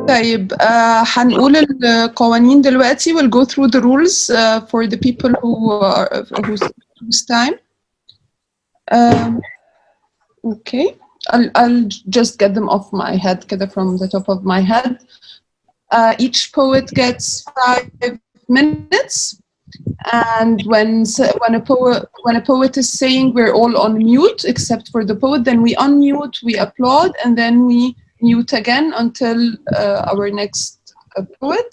طيب هنقول القوانين دلوقتي. We'll go through the rules for the people whose time. Okay, I'll just get them off my head كده from the top of my head. Each poet gets 5 minutes, and when a poet is saying we're all on mute except for the poet, then we unmute, we applaud, and then we mute again until our next poet.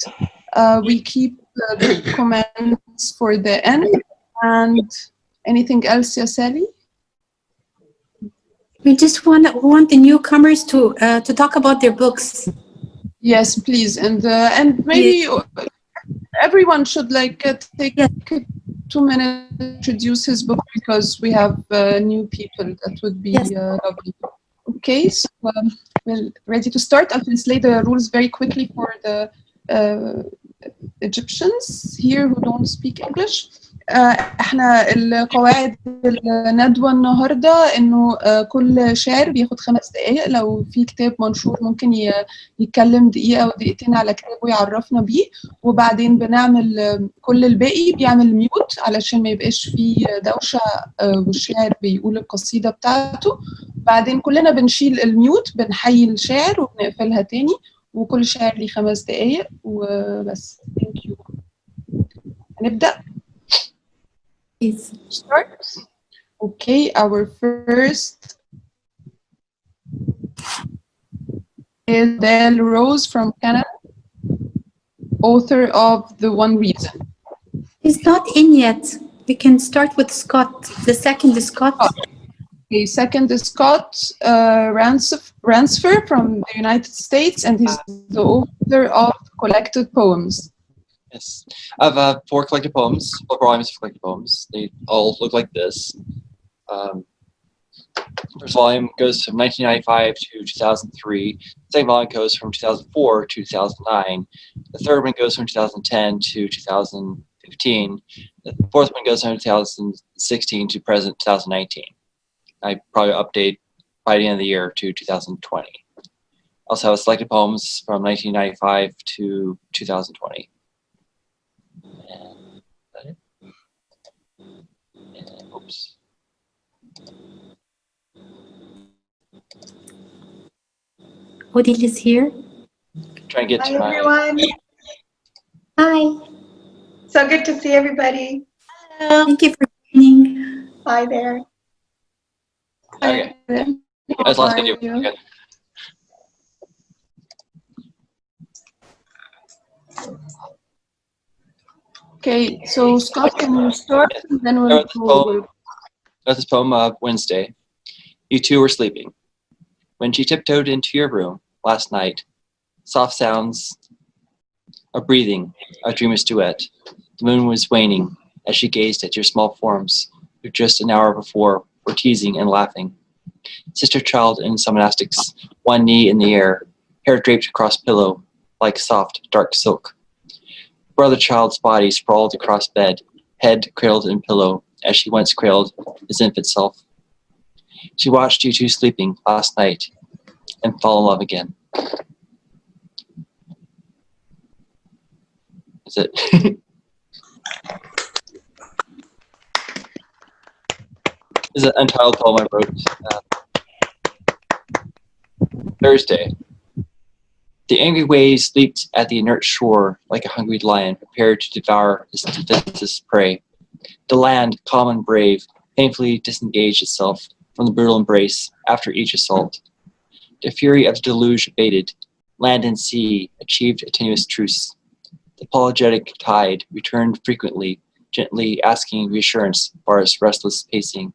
We keep the comments for the end. And anything else, Sally? We just want the newcomers to talk about their books. Yes, please, and maybe everyone should take 2 minutes to introduce his book, because we have new people. That would be lovely. Okay, so we're ready to start. I'll translate the rules very quickly for the Egyptians here who don't speak English. احنا القواعد الندوة النهاردة انه كل شاعر بياخد 5 دقايق. لو في كتاب منشور ممكن يتكلم دقيقة او دقيقتين على كتابه ويعرفنا بيه، وبعدين بنعمل كل الباقي بيعمل ميوت علشان ما يبقاش فيه دوشة والشاعر بيقول القصيدة بتاعته. بعدين كلنا بنشيل الميوت، بنحيي الشاعر وبنقفلها تاني، وكل شاعر ليه 5 دقايق وبس. Thank you. هنبدأ. Please start. Okay, our first is Del Rose from Canada, author of The One Reason. He's not in yet. We can start with Scott. The second is Scott. Okay, second is Scott Ransfer from the United States, and he's the author of collected poems. Yes, I have 4 collected poems, 4 volumes of collected poems. They all look like this. First volume goes from 1995 to 2003. Second volume goes from 2004 to 2009. The third one goes from 2010 to 2015. The fourth one goes from 2016 to present 2019. I probably update by the end of the year to 2020. Also have selected poems from 1995 to 2020. Oops. Odile is here. Try and get Hi, to my. everyone. Hi. So good to see everybody. Hello. Thank you for joining. Hi there. Okay. That's last video. Okay. Okay, so Scott, can you start? And then we'll go. This poem Wednesday. You two were sleeping. When she tiptoed into your room last night, soft sounds of breathing, a dreamer's duet. The moon was waning as she gazed at your small forms, who just an hour before were teasing and laughing. Sister child in some monastics, one knee in the air, hair draped across pillow like soft, dark silk. Brother child's body sprawled across bed, head cradled in pillow, as she once cradled his infant self. She watched you two sleeping last night and fall in love again. Is it? This is an untitled poem I wrote Thursday. The angry waves leaped at the inert shore like a hungry lion prepared to devour his defenseless prey. The land, calm and brave, painfully disengaged itself from the brutal embrace after each assault. The fury of the deluge abated. Land and sea achieved a tenuous truce. The apologetic tide returned frequently, gently asking reassurance for its restless pacing.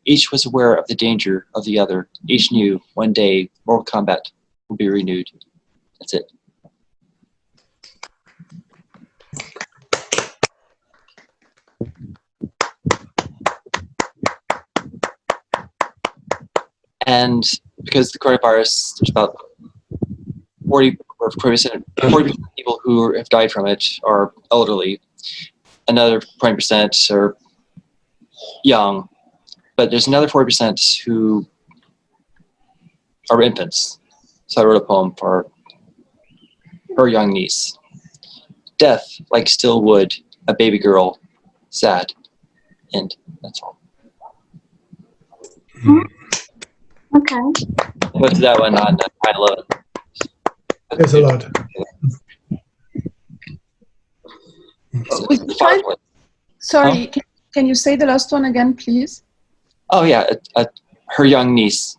Each was aware of the danger of the other. Each knew one day mortal combat will be renewed. That's it. And because the coronavirus, there's about 40% of people who have died from it are elderly. Another 20% are young, but there's another 40% who are infants. So I wrote a poem for her young niece. Death, like still wood, a baby girl, sad. And that's all. Okay. I posted that one on 9/11. There's a lot. The fireplace. Sorry, can you say the last one again, please? Oh yeah, her young niece.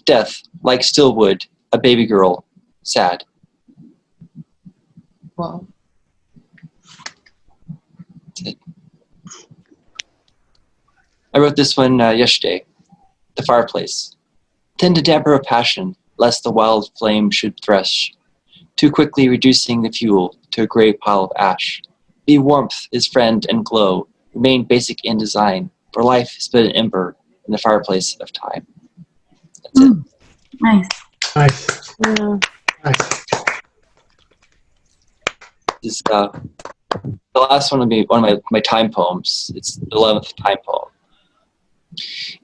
Death, like still wood, a baby girl, sad. Wow. That's it. I wrote this one yesterday. The fireplace. Tend to damper a passion, lest the wild flame should thresh, too quickly reducing the fuel to a gray pile of ash. Be warmth, his friend, and glow. Remain basic in design, for life is but an ember in the fireplace of time. That's it. Nice. Nice. Yeah. Nice. This, the last one will be one of my time poems. It's the 11th time poem.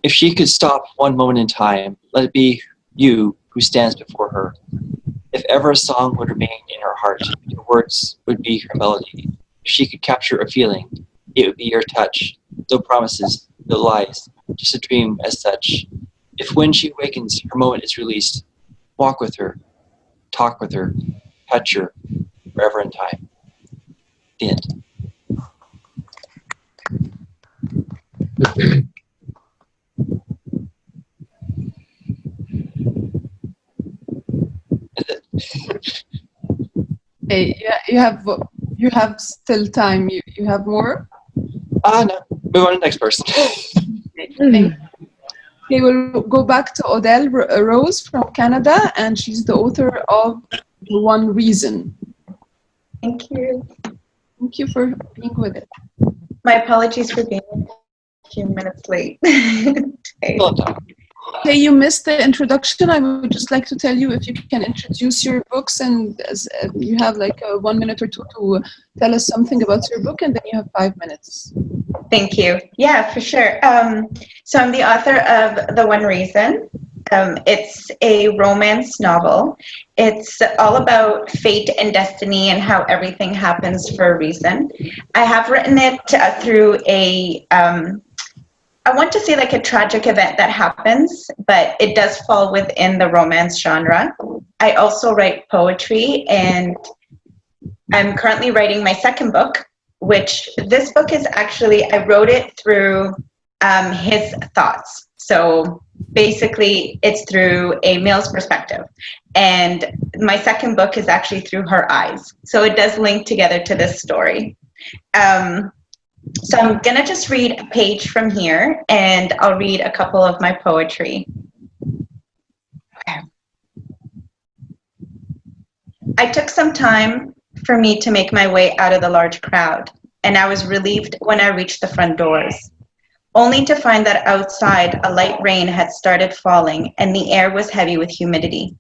If she could stop one moment in time, let it be you who stands before her. If ever a song would remain in her heart, your words would be her melody. If she could capture a feeling, it would be your touch. No promises, no lies, just a dream as such. If when she awakens, her moment is released, walk with her, talk with her, touch her, forever in time. The end. Hey, yeah, you have still time. You have more. No. Move on to the next person. Thank Okay, we'll go back to Odell Rose from Canada, and she's the author of The One Reason. Thank you. Thank you for being with it. My apologies for being a few minutes late today. Well done. Okay, you missed the introduction. I would just like to tell you if you can introduce your books, and you have like 1 minute or two to tell us something about your book, and then you have 5 minutes. Thank you. Yeah, for sure. So I'm the author of The One Reason. It's a romance novel. It's all about fate and destiny and how everything happens for a reason. I have written it through I want to say like a tragic event that happens, but it does fall within the romance genre. I also write poetry, and I'm currently writing my second book, which this book is actually, I wrote it through his thoughts. So basically it's through a male's perspective. And my second book is actually through her eyes. So it does link together to this story. So I'm gonna just read a page from here, and I'll read a couple of my poetry. Okay. I took some time for me to make my way out of the large crowd, and I was relieved when I reached the front doors, only to find that outside a light rain had started falling and the air was heavy with humidity.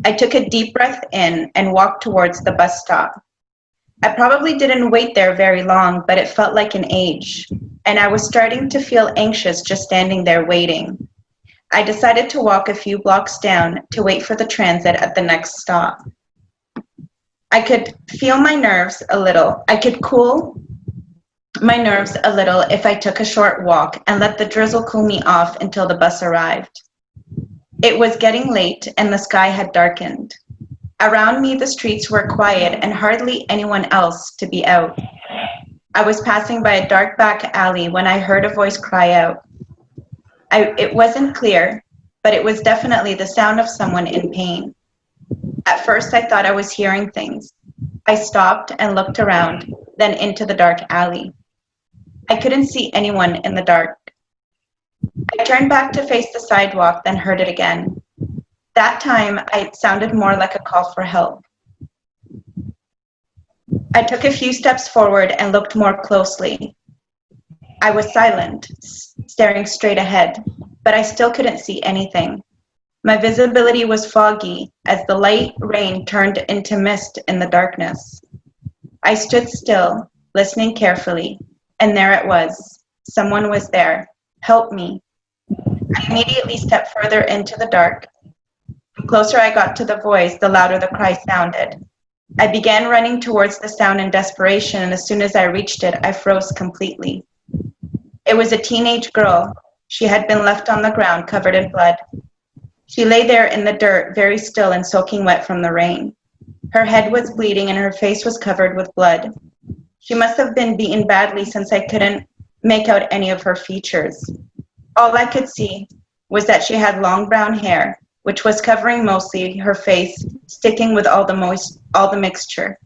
I took a deep breath in and walked towards the bus stop. I probably didn't wait there very long, but it felt like an age, and I was starting to feel anxious just standing there waiting. I decided to walk a few blocks down to wait for the transit at the next stop. I could feel my nerves a little. I could cool my nerves a little if I took a short walk and let the drizzle cool me off until the bus arrived. It was getting late and the sky had darkened. Around me, the streets were quiet and hardly anyone else to be out. I was passing by a dark back alley when I heard a voice cry out. It wasn't clear, but it was definitely the sound of someone in pain. At first, I thought I was hearing things. I stopped and looked around, then into the dark alley. I couldn't see anyone in the dark. I turned back to face the sidewalk, then heard it again. That time, it sounded more like a call for help. I took a few steps forward and looked more closely. I was silent, staring straight ahead, but I still couldn't see anything. My visibility was foggy as the light rain turned into mist in the darkness. I stood still, listening carefully, and there it was. Someone was there. Help me. I immediately stepped further into the dark. The closer I got to the voice, the louder the cry sounded. I began running towards the sound in desperation, and as soon as I reached it, I froze completely. It was a teenage girl. She had been left on the ground, covered in blood. She lay there in the dirt, very still and soaking wet from the rain. Her head was bleeding and her face was covered with blood. She must have been beaten badly since I couldn't make out any of her features. All I could see was that she had long brown hair, which was covering mostly her face, sticking with all the mixture.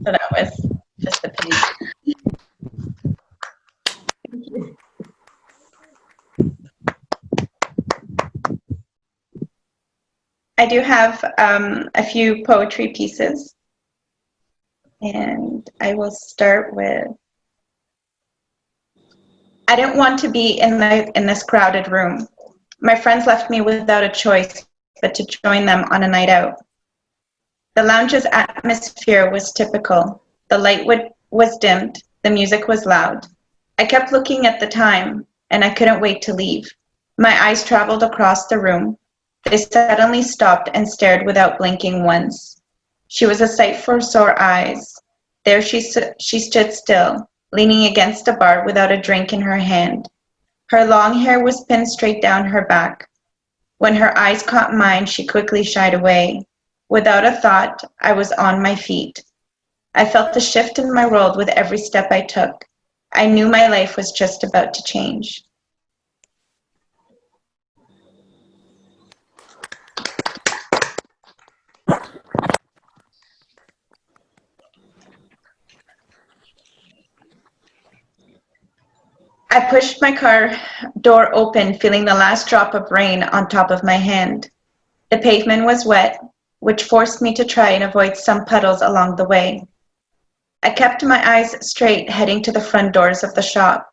So that was just a pity. I do have a few poetry pieces, and I will start with, I didn't want to be in this crowded room. My friends left me without a choice but to join them on a night out. The lounge's atmosphere was typical. The light was dimmed, the music was loud. I kept looking at the time, and I couldn't wait to leave. My eyes traveled across the room. They suddenly stopped and stared without blinking once. She was a sight for sore eyes. There she stood still, leaning against a bar without a drink in her hand. Her long hair was pinned straight down her back. When her eyes caught mine, she quickly shied away. Without a thought, I was on my feet. I felt a shift in my world with every step I took. I knew my life was just about to change. I pushed my car door open, feeling the last drop of rain on top of my hand. The pavement was wet, which forced me to try and avoid some puddles along the way. I kept my eyes straight, heading to the front doors of the shop.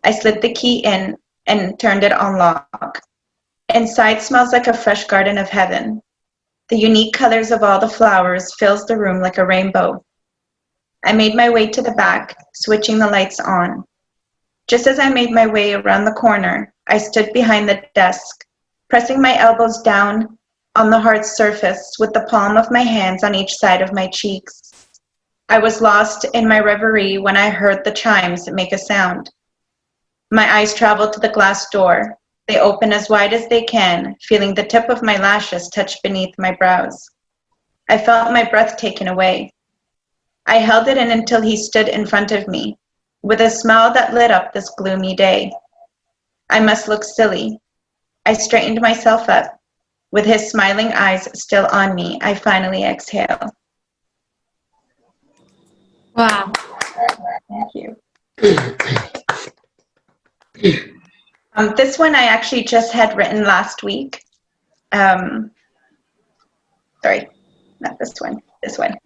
I slid the key in and turned it on lock. Inside smells like a fresh garden of heaven. The unique colors of all the flowers fills the room like a rainbow. I made my way to the back, switching the lights on. Just as I made my way around the corner, I stood behind the desk, pressing my elbows down on the hard surface with the palm of my hands on each side of my cheeks. I was lost in my reverie when I heard the chimes make a sound. My eyes traveled to the glass door. They open as wide as they can, feeling the tip of my lashes touch beneath my brows. I felt my breath taken away. I held it in until he stood in front of me, with a smile that lit up this gloomy day. I must look silly. I straightened myself up. With his smiling eyes still on me, I finally exhaled. Wow. Thank you. This one I actually just had written last week. Sorry, not this one, this one.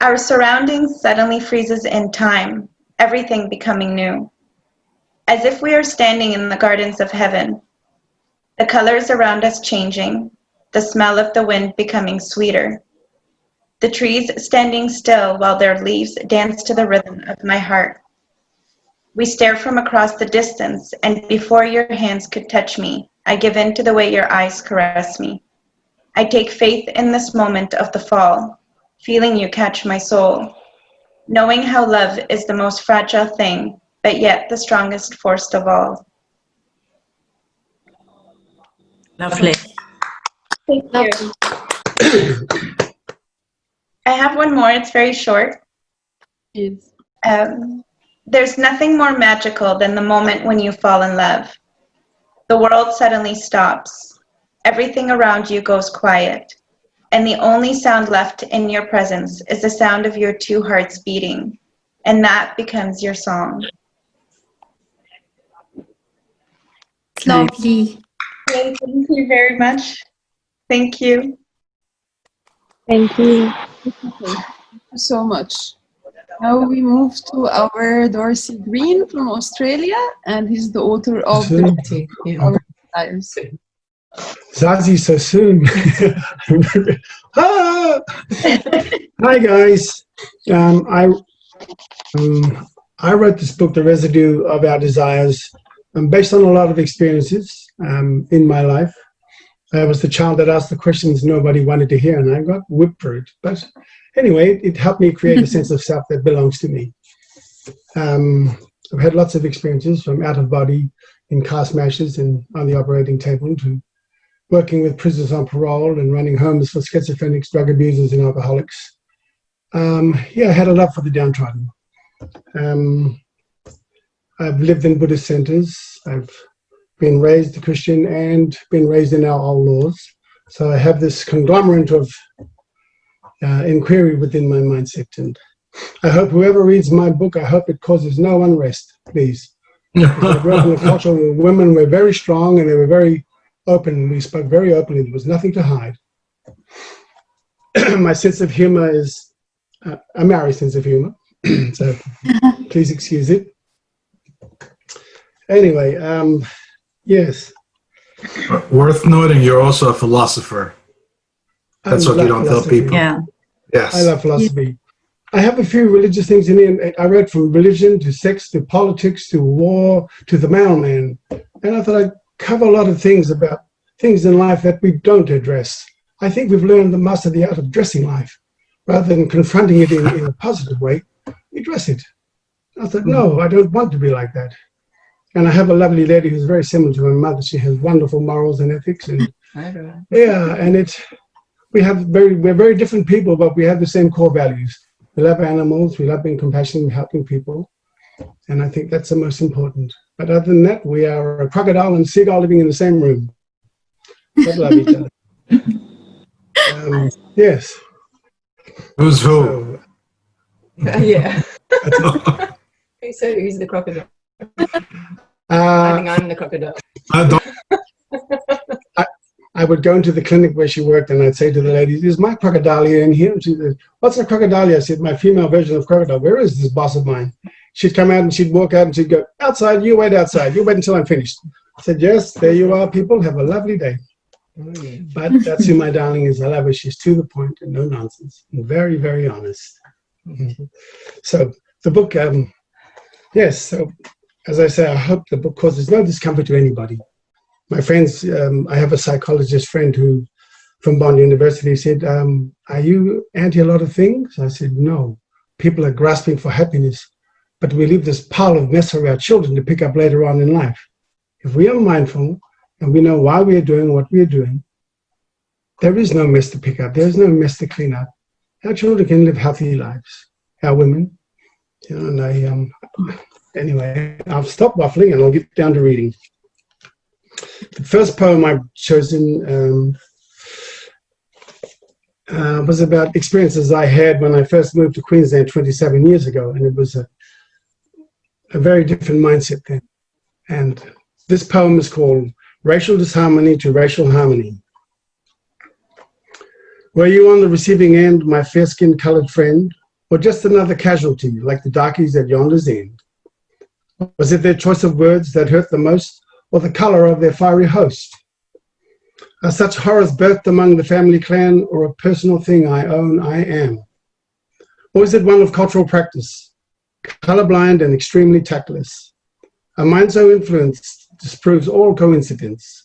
Our surroundings suddenly freezes in time, everything becoming new. As if we are standing in the gardens of heaven. The colors around us changing, the smell of the wind becoming sweeter. The trees standing still while their leaves dance to the rhythm of my heart. We stare from across the distance, and before your hands could touch me, I give in to the way your eyes caress me. I take faith in this moment of the fall, feeling you catch my soul, knowing how love is the most fragile thing, but yet the strongest force of all. Lovely. Thank you. I have one more, it's very short. Yes. There's nothing more magical than the moment when you fall in love. The world suddenly stops. Everything around you goes quiet. And the only sound left in your presence is the sound of your two hearts beating. And that becomes your song. Lovely. Thank you very much. Thank you. Thank you. Thank you so much. Now we move to our Darcy Green from Australia, and he's the author of Soon. Our Lives. Zazie, so soon. Ah! Hi guys. I wrote this book, The Residue of Our Desires, based on a lot of experiences in my life. I was the child that asked the questions nobody wanted to hear, and I got whipped for it. But anyway, it helped me create a sense of self that belongs to me. I've had lots of experiences, from out of body in car smashes and on the operating table to working with prisoners on parole and running homes for schizophrenics, drug abusers, and alcoholics. I had a love for the downtrodden. I've lived in Buddhist centers. I've been raised a Christian and been raised in our old laws. So I have this conglomerate of inquiry within my mindset. And I hope whoever reads my book, I hope it causes no unrest, please. I grew up in a culture where women were very strong and they were very open. We spoke very openly. There was nothing to hide. My sense of humor is a Maori sense of humor. So please excuse it. Anyway, yes. Worth noting, you're also a philosopher. That's what you don't tell people. Yeah. Yes. I love philosophy. I have a few religious things in it. I read from religion to sex to politics to war to the mailman. And I thought I'd cover a lot of things about things in life that we don't address. I think we've learned the master the art of dressing life. Rather than confronting it in a positive way, we dress it. I thought, no, I don't want to be like that. And I have a lovely lady who's very similar to my mother. She has wonderful morals and ethics. And yeah, and we're very different people, but we have the same core values. We love animals, we love being compassionate and helping people. And I think that's the most important. But other than that, we are a crocodile and seagull living in the same room. We love each other. Yes. Who's who? Yeah. So who's the crocodile? I think I'm the crocodile. I would go into the clinic where she worked and I'd say to the ladies, is my crocodilia in here? And she said, what's a crocodilia? I said, my female version of crocodile. Where is this boss of mine? She'd come out and she'd walk out and she'd go, outside, you wait outside. You wait until I'm finished. I said, yes, there you are, people. Have a lovely day. But that's who my darling is. I love her. She's to the point and no nonsense and very, very honest. So the book, yes, so as I say, I hope the book causes no discomfort to anybody. My friends, I have a psychologist friend who, from Bond University, said, are you anti a lot of things? I said, no. People are grasping for happiness, but we leave this pile of mess for our children to pick up later on in life. If we are mindful and we know why we are doing what we are doing, there is no mess to pick up. There is no mess to clean up. Our children can live healthy lives. Our women, you know, and anyway, I'll stop waffling and I'll get down to reading. The first poem I've chosen was about experiences I had when I first moved to Queensland 27 years ago, and it was a very different mindset then. And this poem is called Racial Disharmony to Racial Harmony. Were you on the receiving end, my fair-skinned coloured friend, or just another casualty like the darkies at yonder's end? Was it their choice of words that hurt the most, or the colour of their fiery host? Are such horrors birthed among the family clan, or a personal thing I own I am? Or is it one of cultural practice, colourblind and extremely tactless? A mind so influenced disproves all coincidence.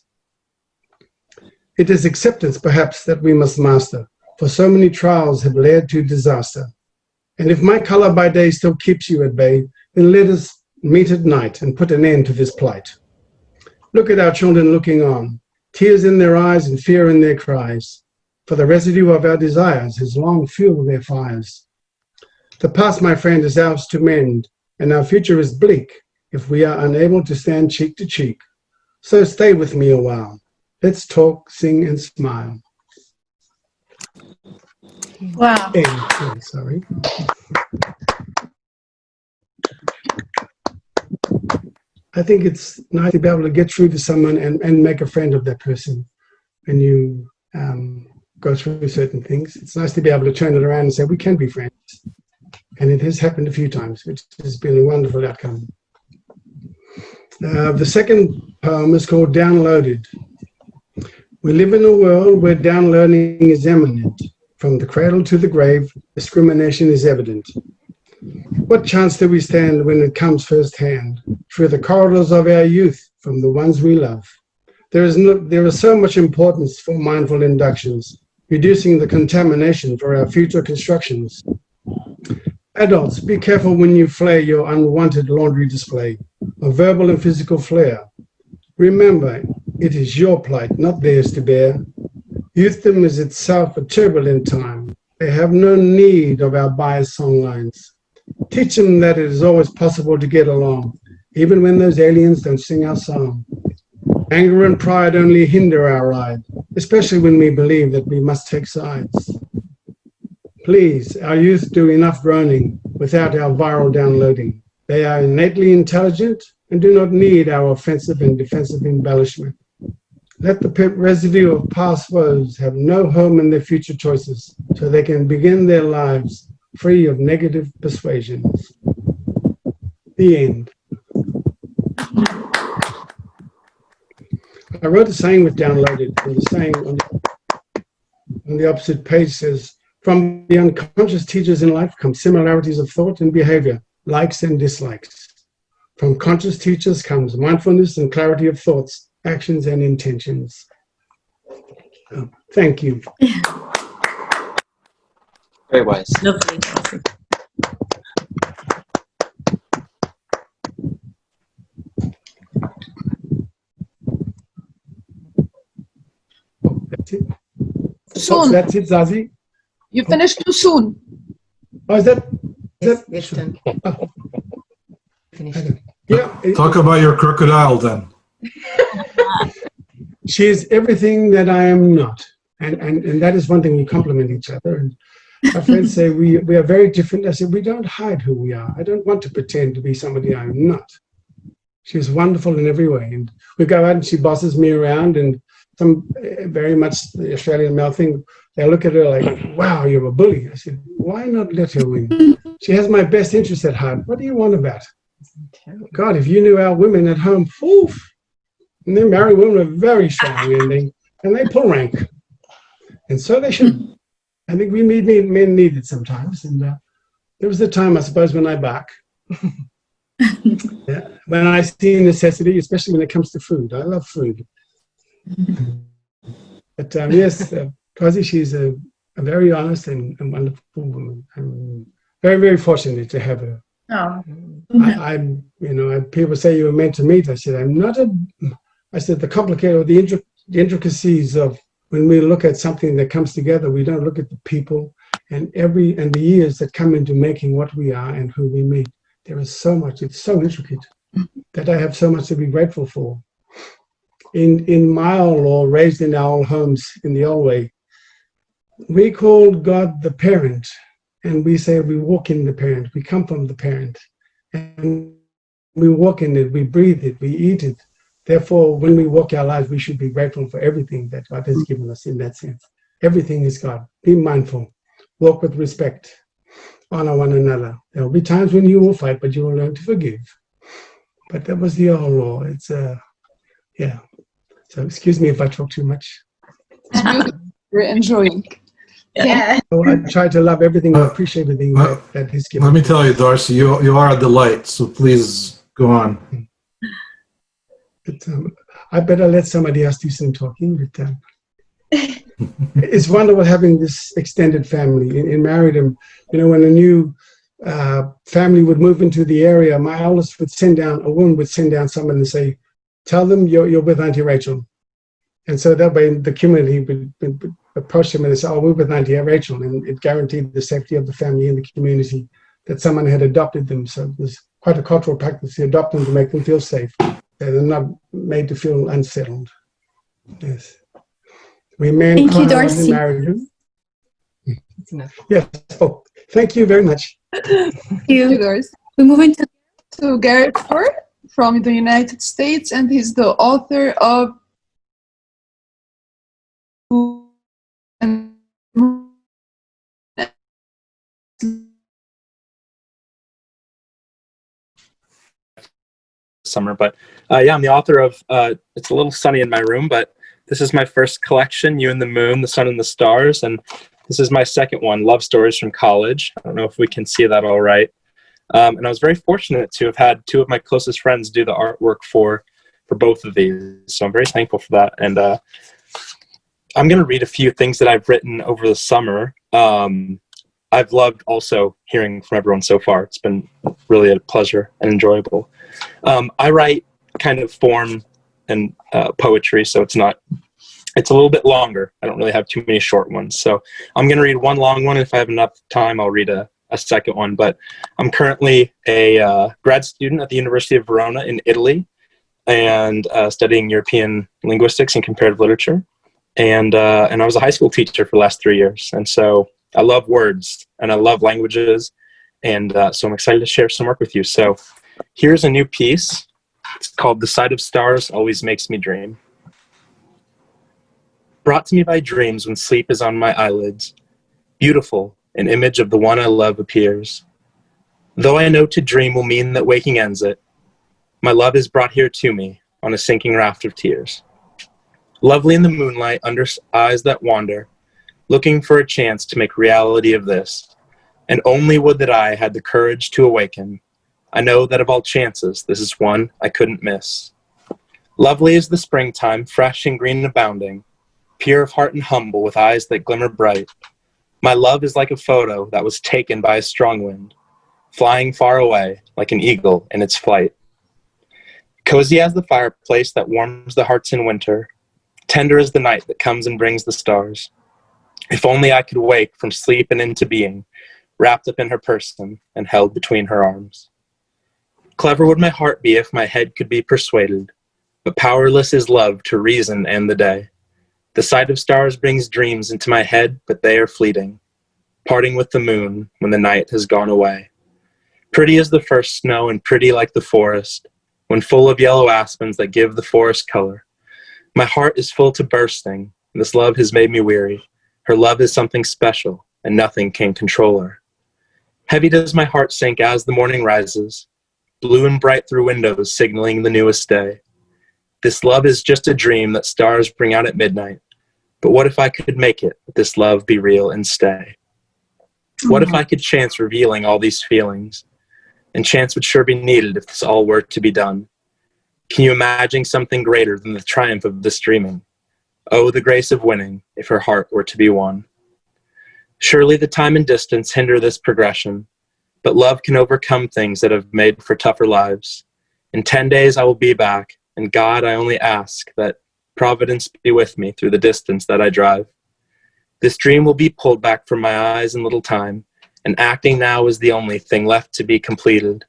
It is acceptance, perhaps, that we must master, for so many trials have led to disaster. And if my colour by day still keeps you at bay, then let us meet at night and put an end to this plight. Look at our children looking on, tears in their eyes and fear in their cries, for the residue of our desires has long fueled their fires. The past, my friend, is ours to mend, and our future is bleak if we are unable to stand cheek to cheek. So stay with me a while. Let's talk, sing, and smile. Wow. Sorry. I think it's nice to be able to get through to someone and make a friend of that person when you go through certain things. It's nice to be able to turn it around and say, we can be friends. And it has happened a few times, which has been a wonderful outcome. The second poem is called Downloaded. We live in a world where downloading is eminent. From the cradle to the grave, discrimination is evident. What chance do we stand when it comes firsthand, through the corridors of our youth, from the ones we love? There is so much importance for mindful inductions, reducing the contamination for our future constructions. Adults, be careful when you flare your unwanted laundry display of verbal and physical flair. Remember, it is your plight, not theirs to bear. Youthdom is itself a turbulent time. They have no need of our biased songlines. Teach them that it is always possible to get along, even when those aliens don't sing our song. Anger and pride only hinder our ride, especially when we believe that we must take sides. Please, our youth do enough groaning without our viral downloading. They are innately intelligent and do not need our offensive and defensive embellishment. Let the residue of past woes have no home in their future choices, so they can begin their lives free of negative persuasions. The end. I wrote a saying with downloaded, and the saying on the opposite page says, from the unconscious teachers in life come similarities of thought and behavior, likes and dislikes. From conscious teachers comes mindfulness and clarity of thoughts, actions and intentions. Thank you. Very wise. Lovely. That's it. Soon. That's it, Zazie. You finished too soon. Oh, is that? Yes, it's done. Oh, Finished. yeah. Talk about your crocodile then. She is everything that I am not. And that is one thing, we complement each other. And my friends say we are very different. I said, we don't hide who we are. I don't want to pretend to be somebody I'm not. She's wonderful in every way. And we go out and she bosses me around, and some very much the Australian male thing, they look at her like, wow, you're a bully. I said, why not let her win? She has my best interest at heart. What do you want about? God, if you knew our women at home, poof. And their married women are very strong and they pull rank. And so they should. I think we men need it sometimes. And there was a time, I suppose, when I bark. Yeah, when I see necessity, especially when it comes to food. I love food. But yes, Kazi, she's a very honest and wonderful woman. I'm very, very fortunate to have her. Oh. People say you were meant to meet. I said, I said, the complicated, the intricacies of when we look at something that comes together, we don't look at the people and the years that come into making what we are and who we meet. There is so much, it's so intricate that I have so much to be grateful for. In my old law, raised in our old homes in the old way, we called God the parent, and we say we walk in the parent, we come from the parent, and we walk in it, we breathe it, we eat it. Therefore, when we walk our lives, we should be grateful for everything that God has given us in that sense. Everything is God. Be mindful. Walk with respect. Honor one another. There will be times when you will fight, but you will learn to forgive. But that was the old law. It's yeah. So excuse me if I talk too much. It's beautiful. We're enjoying. Yeah. So I try to love everything and appreciate everything that is given. Let me tell you, Darcy, you are a delight. So please go on. But, I better let somebody else do some talking. But it's wonderful having this extended family. In Marriedom, when a new family would move into the area, my eldest would a woman would send down someone and say, tell them you're with Auntie Rachel. And so that way the community would approach them and say, oh, we're with Auntie Rachel. And it guaranteed the safety of the family and the community that someone had adopted them. So it was quite a cultural practice to adopt them to make them feel safe. They're not made to feel unsettled. Yes. Thank you, Darcy. Yes. Oh, thank you very much. Thank you. Darcy. We move into Garrett Ford from the United States, and he's the author of summer, but yeah, I'm the author of it's a little sunny in my room, but this is my first collection, You and the Moon, the Sun and the Stars, and this is my second one, Love Stories from College. I don't know if we can see that all right. And I was very fortunate to have had two of my closest friends do the artwork for for both of these. So I'm very thankful for that. And I'm going to read a few things that I've written over the summer. I've loved also hearing from everyone so far. It's been really a pleasure and enjoyable. I write kind of form and poetry, so it's a little bit longer. I don't really have too many short ones. So I'm going to read one long one. If I have enough time, I'll read a second one. But I'm currently a grad student at the University of Verona in Italy, and studying European linguistics and comparative literature. And I was a high school teacher for the last 3 years. And so I love words and I love languages. And so I'm excited to share some work with you. So here's a new piece. It's called The Sight of Stars Always Makes Me Dream. Brought to me by dreams when sleep is on my eyelids, beautiful, an image of the one I love appears. Though I know to dream will mean that waking ends it, my love is brought here to me on a sinking raft of tears. Lovely in the moonlight under eyes that wander, looking for a chance to make reality of this, and only would that I had the courage to awaken. I know that of all chances, this is one I couldn't miss. Lovely is the springtime, fresh and green abounding, pure of heart and humble with eyes that glimmer bright. My love is like a photo that was taken by a strong wind, flying far away like an eagle in its flight. Cozy as the fireplace that warms the hearts in winter, tender as the night that comes and brings the stars. If only I could wake from sleep and into being, wrapped up in her person and held between her arms. Clever would my heart be if my head could be persuaded, but powerless is love to reason and the day. The sight of stars brings dreams into my head, but they are fleeting, parting with the moon when the night has gone away. Pretty as the first snow and pretty like the forest, when full of yellow aspens that give the forest color. My heart is full to bursting, and this love has made me weary. Her love is something special, and nothing can control her. Heavy does my heart sink as the morning rises, blue and bright through windows signaling the newest day. This love is just a dream that stars bring out at midnight. But what if I could make it, this love be real and stay? What if I could chance revealing all these feelings? And chance would sure be needed if this all were to be done. Can you imagine something greater than the triumph of this dreaming? Oh, the grace of winning, if her heart were to be won. Surely the time and distance hinder this progression, but love can overcome things that have made for tougher lives. In 10 days I will be back, and God, I only ask that Providence be with me through the distance that I drive. This dream will be pulled back from my eyes in little time, and acting now is the only thing left to be completed.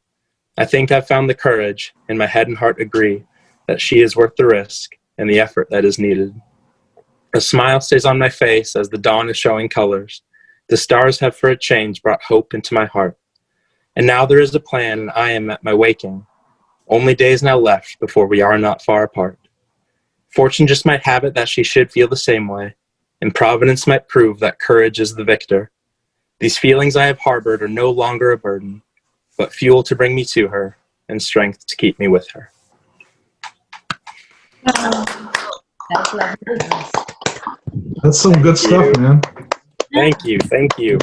I think I've found the courage, and my head and heart agree that she is worth the risk and the effort that is needed. A smile stays on my face as the dawn is showing colors. The stars have for a change brought hope into my heart. And now there is a plan, and I am at my waking. Only days now left before we are not far apart. Fortune just might have it that she should feel the same way, and Providence might prove that courage is the victor. These feelings I have harbored are no longer a burden, but fuel to bring me to her and strength to keep me with her. That's lovely. That's some good stuff, man. Thank you. Thank you.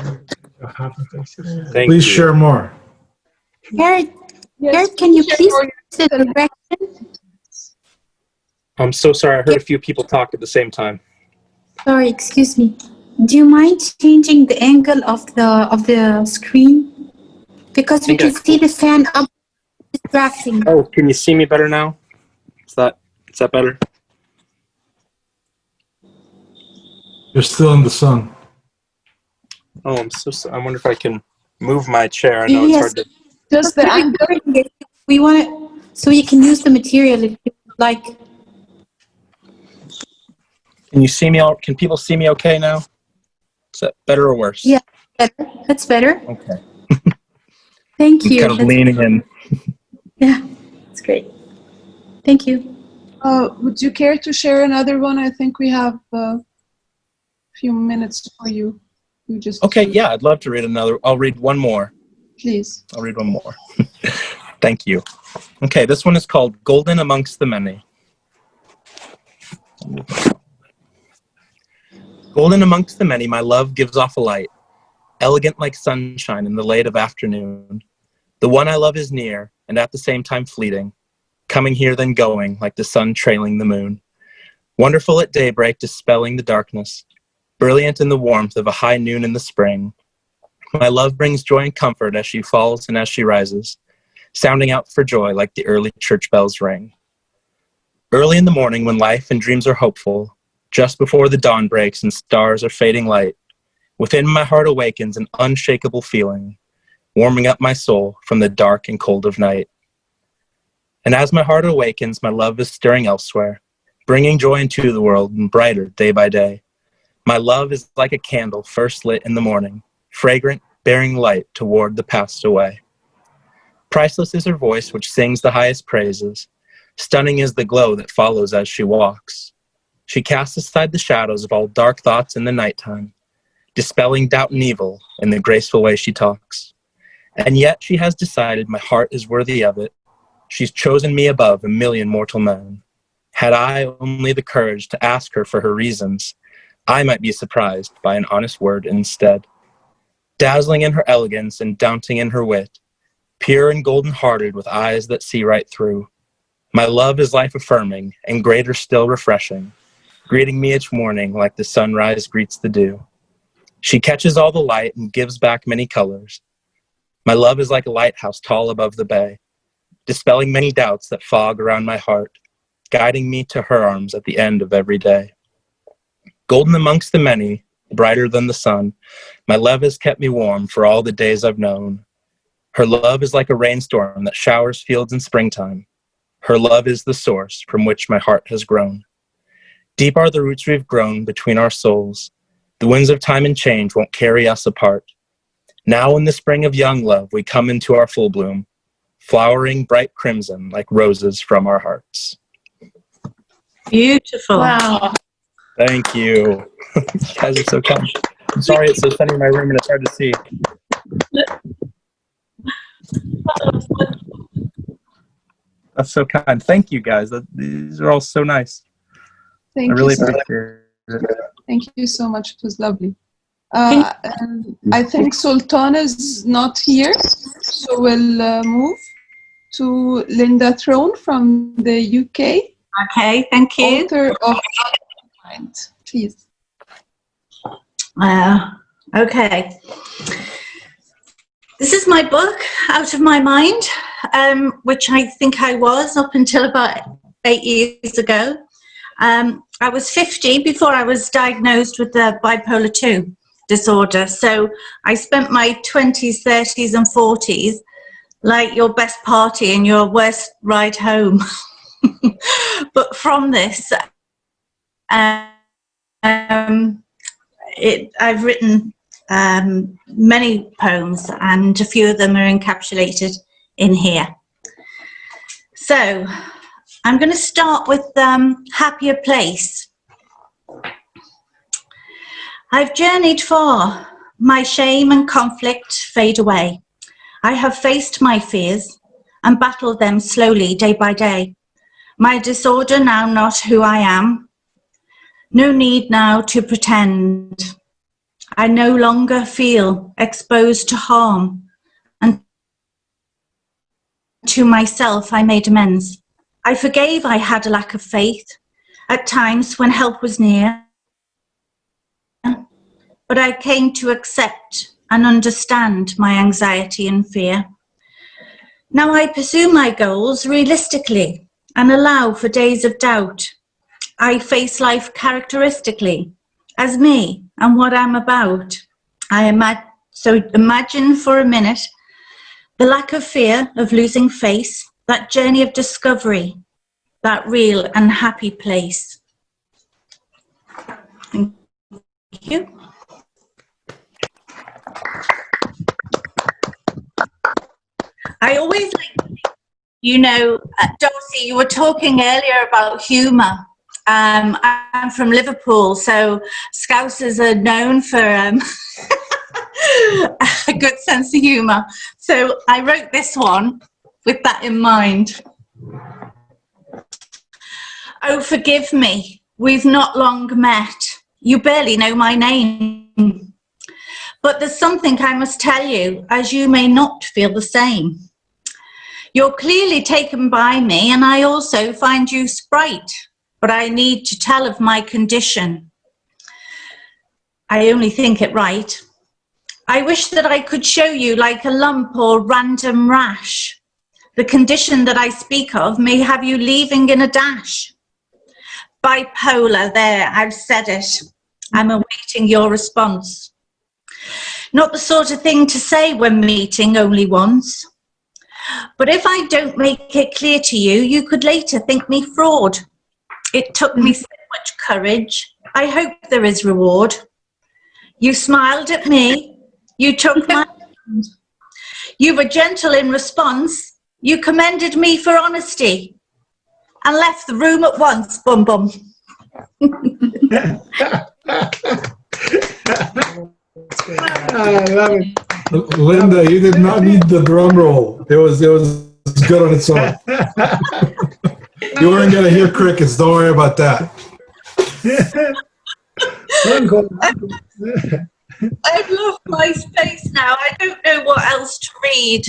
Thank Please you. share more. Garrett, Yes, Garrett, can you share please more. use the direction? I'm so sorry. I heard a few people talk at the same time. Sorry, excuse me. Do you mind changing the angle of the screen? Because we can see the fan up distracting. Oh, can you see me better now? Is that better? You're still in the sun. Oh, I'm so sorry. I wonder if I can move my chair. I know it's hard to. Just the angle. We want it so you can use the material if you like. Can you see me? Can people see me okay now? Is that better or worse? Yeah, better. That's better. Okay. Thank you. Kind of leaning in. Yeah, that's great. Thank you. Would you care to share another one? I think we have a few minutes for you. You just Okay, yeah, I'd love to read another. I'll read one more. please. I'll read one more. Thank you. Okay, this one is called Golden Amongst the Many. Golden amongst the many, my love gives off a light, elegant like sunshine in the light of afternoon. The one I love is near, and at the same time fleeting. coming here then going like the sun trailing the moon. Wonderful at daybreak, dispelling the darkness, brilliant in the warmth of a high noon in the spring. My love brings joy and comfort as she falls and as she rises, sounding out for joy like the early church bells ring. Early in the morning when life and dreams are hopeful, just before the dawn breaks and stars are fading light, within my heart awakens an unshakable feeling, warming up my soul from the dark and cold of night. And as my heart awakens, my love is stirring elsewhere, bringing joy into the world and brighter day by day. My love is like a candle first lit in the morning, fragrant, bearing light toward the past away. Priceless is her voice which sings the highest praises. Stunning is the glow that follows as she walks. She casts aside the shadows of all dark thoughts in the nighttime, dispelling doubt and evil in the graceful way she talks. And yet she has decided my heart is worthy of it. She's chosen me above a million mortal men. Had I only the courage to ask her for her reasons, I might be surprised by an honest word instead. Dazzling in her elegance and daunting in her wit, pure and golden-hearted with eyes that see right through, my love is life-affirming and greater still refreshing, greeting me each morning like the sunrise greets the dew. She catches all the light and gives back many colors. My love is like a lighthouse tall above the bay, dispelling many doubts that fog around my heart, guiding me to her arms at the end of every day. Golden amongst the many, brighter than the sun, my love has kept me warm for all the days I've known. Her love is like a rainstorm that showers fields in springtime. Her love is the source from which my heart has grown. Deep are the roots we've grown between our souls. The winds of time and change won't carry us apart. Now in the spring of young love, we come into our full bloom, flowering bright crimson like roses from our hearts. Beautiful. Wow. Thank you. You guys are so kind. I'm sorry it's so sunny in my room and it's hard to see. That's so kind. Thank you guys. These are all so nice. Thank I really you. appreciate it. Thank you so much. It was lovely. And I think Sultan is not here, so we'll move to Linda Throne from the UK. Okay, thank you. Author of Mind. Please. Okay. This is my book, Out of My Mind, which I think I was up until about 8 years ago. I was 50 before I was diagnosed with the bipolar 2 disorder. So I spent my 20s, 30s and 40s like your best party and your worst ride home. But from this, I've written many poems, and a few of them are encapsulated in here. So I'm going to start with Happier Place. I've journeyed far, my shame and conflict fade away. I have faced my fears and battled them slowly day by day. My disorder now not who I am. No need now to pretend. I no longer feel exposed to harm, and to myself I made amends. I forgave I had a lack of faith at times when help was near, but I came to accept and understand my anxiety and fear. Now I pursue my goals realistically and allow for days of doubt. I face life characteristically as me and what I'm about. So imagine for a minute the lack of fear of losing face, that journey of discovery, that real and happy place. Thank you. I always like, you know, Darcy, you were talking earlier about humour. I'm from Liverpool, so Scousers are known for a good sense of humour. So I wrote this one with that in mind. Oh, forgive me, we've not long met. You barely know my name. But there's something I must tell you, as you may not feel the same. You're clearly taken by me, and I also find you sprite, but I need to tell of my condition. I only think it right. I wish that I could show you like a lump or random rash. The condition that I speak of may have you leaving in a dash. Bipolar, there, I've said it. I'm awaiting your response. Not the sort of thing to say when meeting only once. But if I don't make it clear to you, you could later think me fraud. It took me so much courage. I hope there is reward. You smiled at me. You took my hand. You were gentle in response. You commended me for honesty and left the room at once. Bum bum. I love it. Linda, you did not need the drum roll. It was good on its own. You weren't gonna hear crickets. Don't worry about that. I've lost my space now. I don't know what else to read.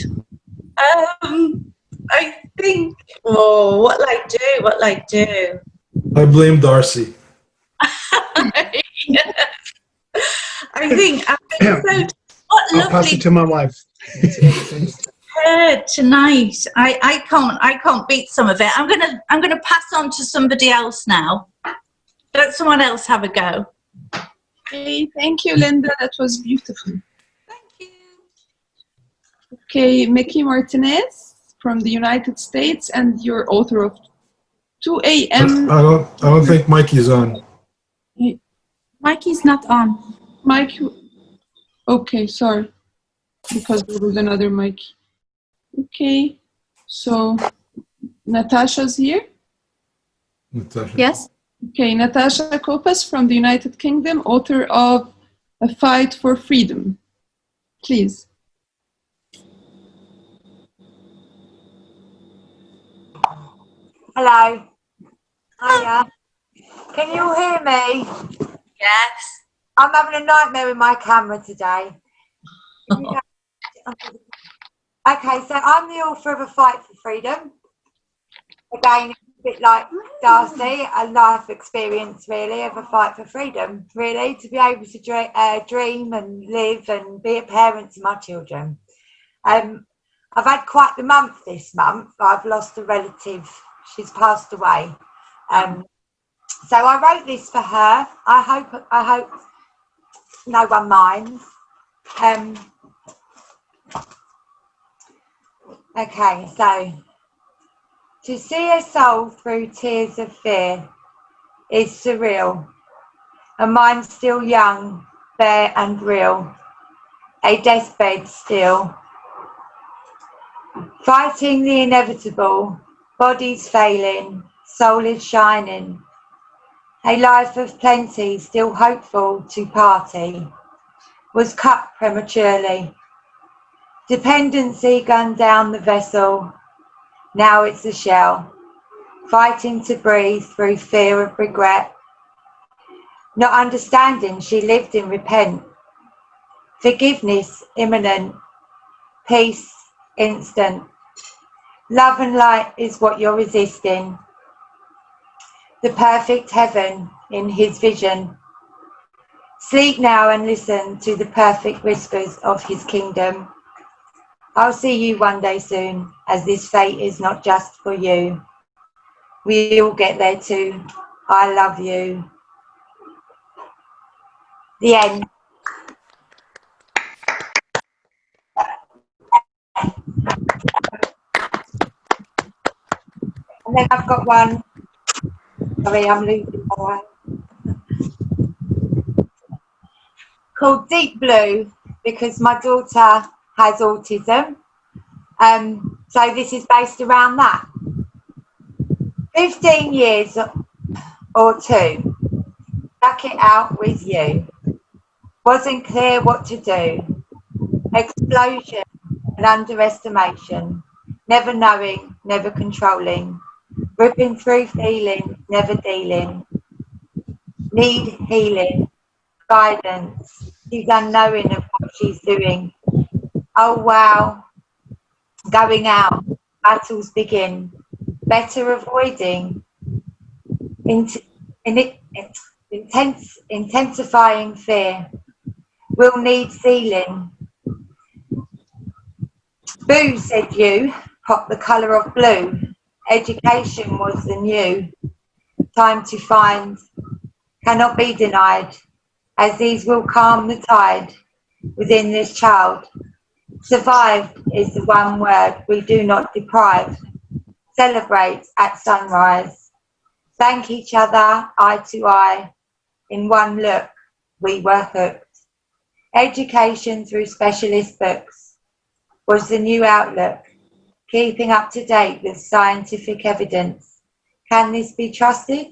I think. Oh, what'll I do? What'll I do? I blame Darcy. I think so. What I'll pass it to my wife. heard tonight. I can't beat some of it. I'm gonna pass on to somebody else now. Let someone else have a go. Okay, thank you, Linda. That was beautiful. Thank you. Okay, Mickey Martinez from the United States, and you're author of 2 a.m. I don't think Mikey's on. Mikey's not on. Mike. Okay, sorry, because there was another Mike. Okay, so Natasha's here. Natasha. Yes? Okay, Natasha Kopas from the United Kingdom, author of A Fight for Freedom. Please. Hello. Hiya. Can you hear me? Yes. I'm having a nightmare with my camera today. Okay, so I'm the author of A Fight for Freedom. Again, it's a bit like Darcy, a life experience really of a fight for freedom, really, to be able to dream and live and be a parent to my children. I've had quite the month this month. I've lost a relative. She's passed away. So I wrote this for her. I hope no one minds. Okay, so to see a soul through tears of fear is surreal. A mind still young, bare and real. A deathbed still. Fighting the inevitable, bodies failing, soul is shining. A life of plenty, still hopeful to party, was cut prematurely. Dependency gunned down the vessel, now it's a shell, fighting to breathe through fear of regret. Not understanding she lived in repent, forgiveness imminent, peace instant. Love and light is what you're resisting. The perfect heaven in his vision. Sleep now and listen to the perfect whispers of his kingdom. I'll see you one day soon, as this fate is not just for you. We all get there too. I love you. The end. And then I've got one. Sorry, I'm losing my way. Called Deep Blue, because my daughter has autism. So this is based around that. 15 years or two, stuck it out with you. Wasn't clear what to do. Explosion and underestimation. Never knowing, never controlling. Ripping through feeling, never dealing. Need healing, guidance. She's unknowing of what she's doing. Oh wow, going out, battles begin. Better avoiding intensifying fear. We'll need sealing. Boo, said you, pop the colour of blue. Education was the new. Time to find, cannot be denied, as these will calm the tide within this child. Survive is the one word we do not deprive. Celebrate at sunrise. Thank each other eye to eye. In one look, we were hooked. Education through specialist books was the new outlook, keeping up to date with scientific evidence. Can this be trusted?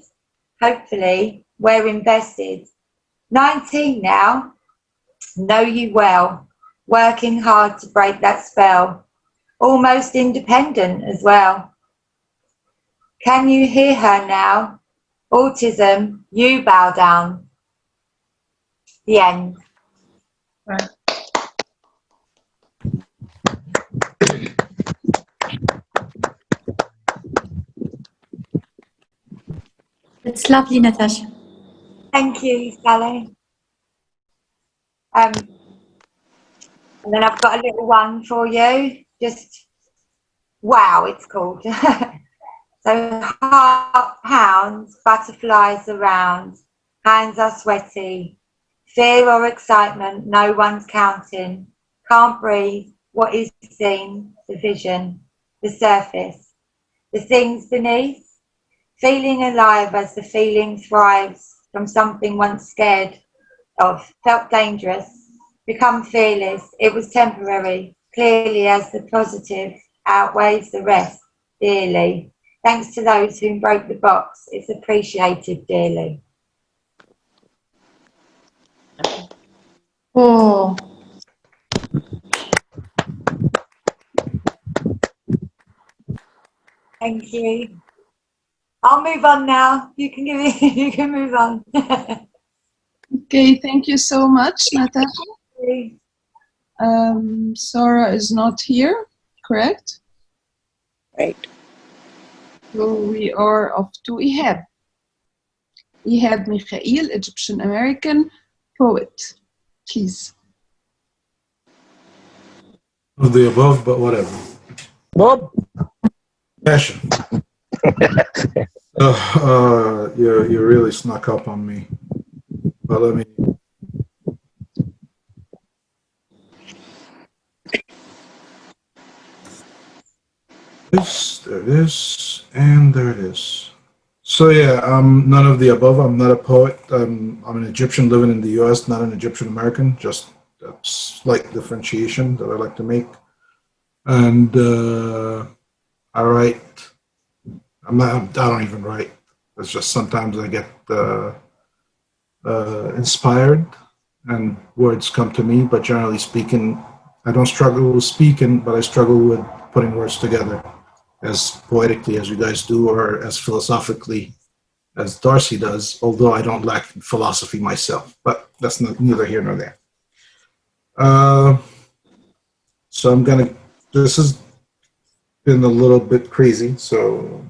Hopefully, we're invested. 19 now, know you well, working hard to break that spell, almost independent as well. Can you hear her now? Autism, you bow down. The end. Right. It's lovely, Natasha. Thank you, Sally. And then I've got a little one for you. Just, wow, it's called. So heart pounds, butterflies around, hands are sweaty, fear or excitement, no one's counting, can't breathe, what is seen, the vision, the surface, the things beneath, feeling alive as the feeling thrives from something once scared of, felt dangerous, become fearless, it was temporary, clearly as the positive outweighs the rest, dearly. Thanks to those who broke the box, it's appreciated dearly. Oh, Thank you. I'll move on now. You can give it, you can move on. Okay, thank you so much, Natasha. Sarah is not here, correct? Right. So we are off to Ihab. Ihab Mikhail, Egyptian American poet. Please. Of the above, but whatever. Bob. Passion. You really snuck up on me. But let me. There it is, and there it is. So yeah, I'm none of the above. I'm not a poet. I'm an Egyptian living in the U.S., not an Egyptian American. Just a slight differentiation that I like to make. And I write. I don't even write. It's just sometimes I get inspired, and words come to me. But generally speaking, I don't struggle with speaking, but I struggle with putting words together as poetically as you guys do, or as philosophically as Darcy does, although I don't lack philosophy myself, but that's neither here nor there. So this has been a little bit crazy, so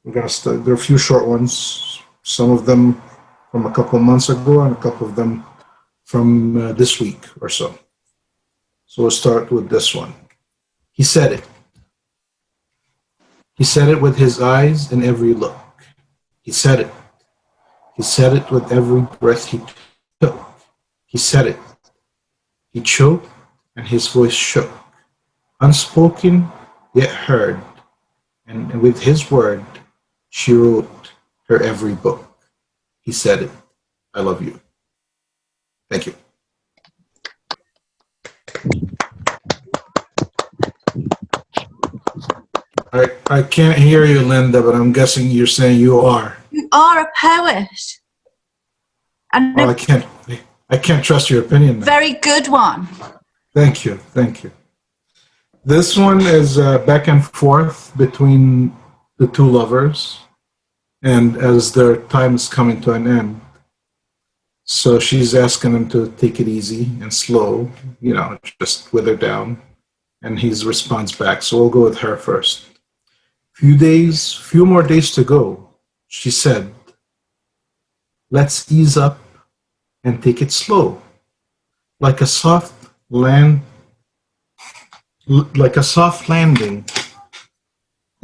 we're gonna start. There are a few short ones, some of them from a couple of months ago and a couple of them from this week or so. So we'll start with this one. He said it. He said it with his eyes in every look. He said it. He said it with every breath he took. He said it. He choked and his voice shook. Unspoken, yet heard. And with his word, she wrote her every book. He said it. I love you. Thank you. I can't hear you, Linda, but I'm guessing you're saying you are. You are a poet. And Oh, a I can't trust your opinion now. very good one. Thank you. Thank you. This one is back and forth between the two lovers, and as their time is coming to an end. So she's asking him to take it easy and slow, just wither down And he responds back. So we'll go with her first. Few more days to go, she said. Let's ease up and take it slow. Like a soft landing,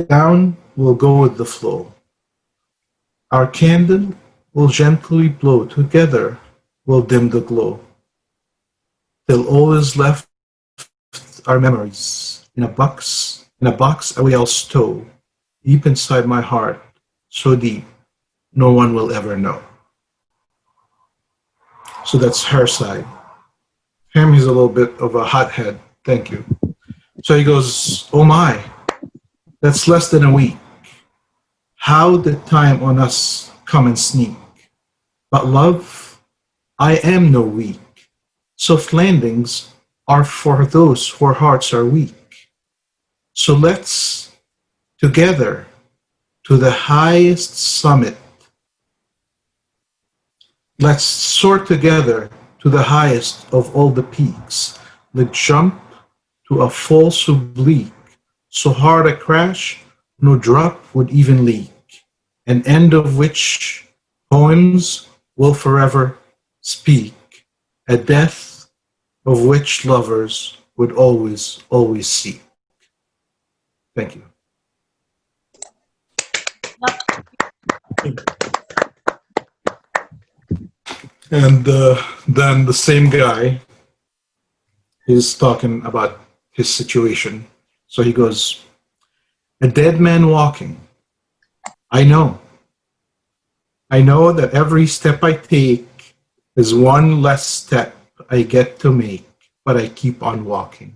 down we'll go with the flow. Our candle will gently blow. Together we'll dim the glow. Till all is left our memories in a box away I'll stow, deep inside my heart, so deep no one will ever know. So that's her side. Him, he's a little bit of a hothead. Thank you. So he goes, oh my, that's less than a week. How did time on us come and sneak? But love, I am no weak. Soft landings are for those whose hearts are weak. So let's together to the highest summit. Let's soar together to the highest of all the peaks. Let's jump to a fall so bleak, so hard a crash, no drop would even leak, an end of which poems will forever speak, a death of which lovers would always, always seek. Thank you. And then the same guy is talking about his situation. So he goes, a dead man walking. I know that every step I take is one less step I get to make, but I keep on walking.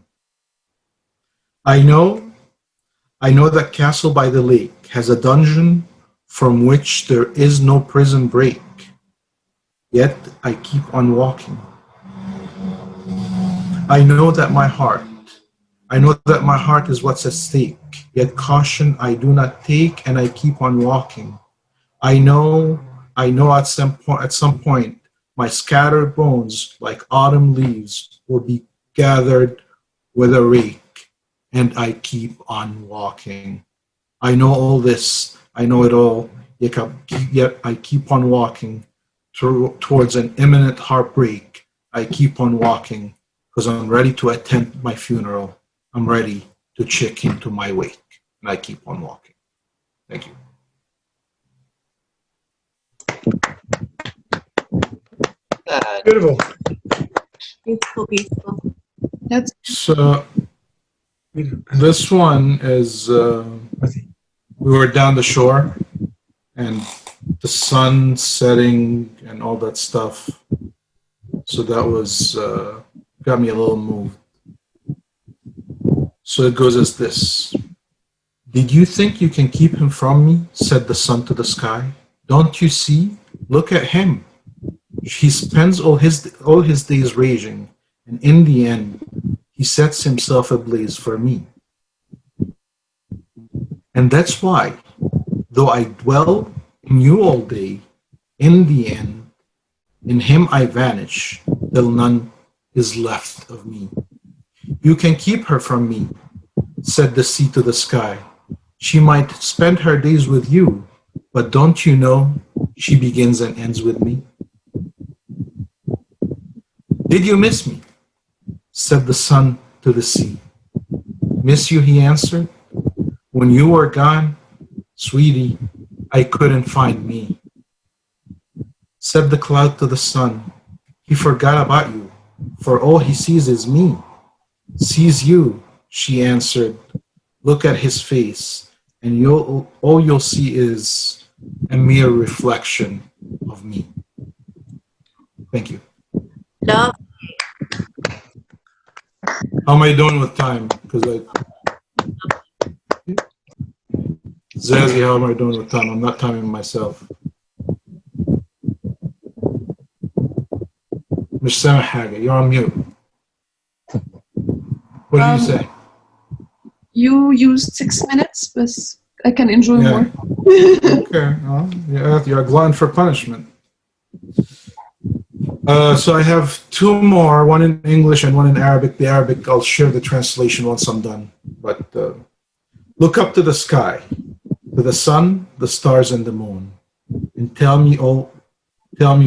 I know that castle by the lake has a dungeon from which there is no prison break. Yet I keep on walking. I know that my heart is what's at stake. Yet caution I do not take, and I keep on walking. I know at some point my scattered bones, like autumn leaves, will be gathered with a rake, and I keep on walking. I know all this, I know it all, yet I keep on walking towards an imminent heartbreak. I keep on walking because I'm ready to attend my funeral. I'm ready to check into my wake, and I keep on walking. Thank you. Beautiful. Beautiful, beautiful. That's So this one is, we were down the shore and the sun setting and all that stuff. So that was, got me a little moved. So it goes as this. Did you think you can keep him from me? Said the sun to the sky. Don't you see? Look at him. He spends all his days raging, and in the end, he sets himself ablaze for me. And that's why, though I dwell in you all day, in the end, in him I vanish, till none is left of me. You can keep her from me, said the sea to the sky. She might spend her days with you, but don't you know she begins and ends with me? Did you miss me? Said the sun to the sea. Miss you, he answered. When you were gone, sweetie, I couldn't find me. Said the cloud to the sun. He forgot about you, for all he sees is me. Sees you, she answered. Look at his face, and all you'll see is a mere reflection of me. Thank you. Love. How am I doing with time? Zazie, how am I doing with time? I'm not timing myself. Miss Samahaga, you're on mute. What do you say? you used 6 minutes, but I can enjoy more. Okay, well, you're a glutton for punishment. So I have two more, one in English and one in Arabic. The Arabic, I'll share the translation once I'm done. But look up to the sky, to the sun, the stars, and the moon, and tell me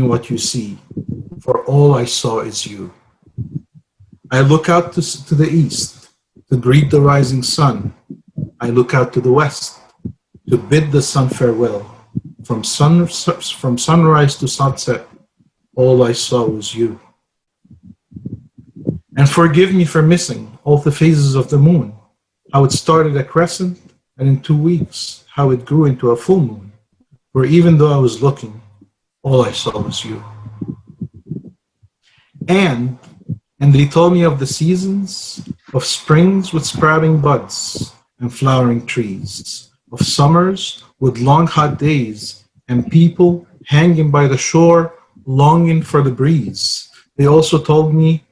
what you see, for all I saw is you. I look out to the east to greet the rising sun. I look out to the west to bid the sun farewell. From sunrise to sunset, all I saw was you. And forgive me for missing all the phases of the moon, how it started a crescent, and in 2 weeks, how it grew into a full moon, where even though I was looking, all I saw was you. And they told me of the seasons, of springs with sprouting buds and flowering trees, of summers with long hot days, and people hanging by the shore longing for the breeze. They also told me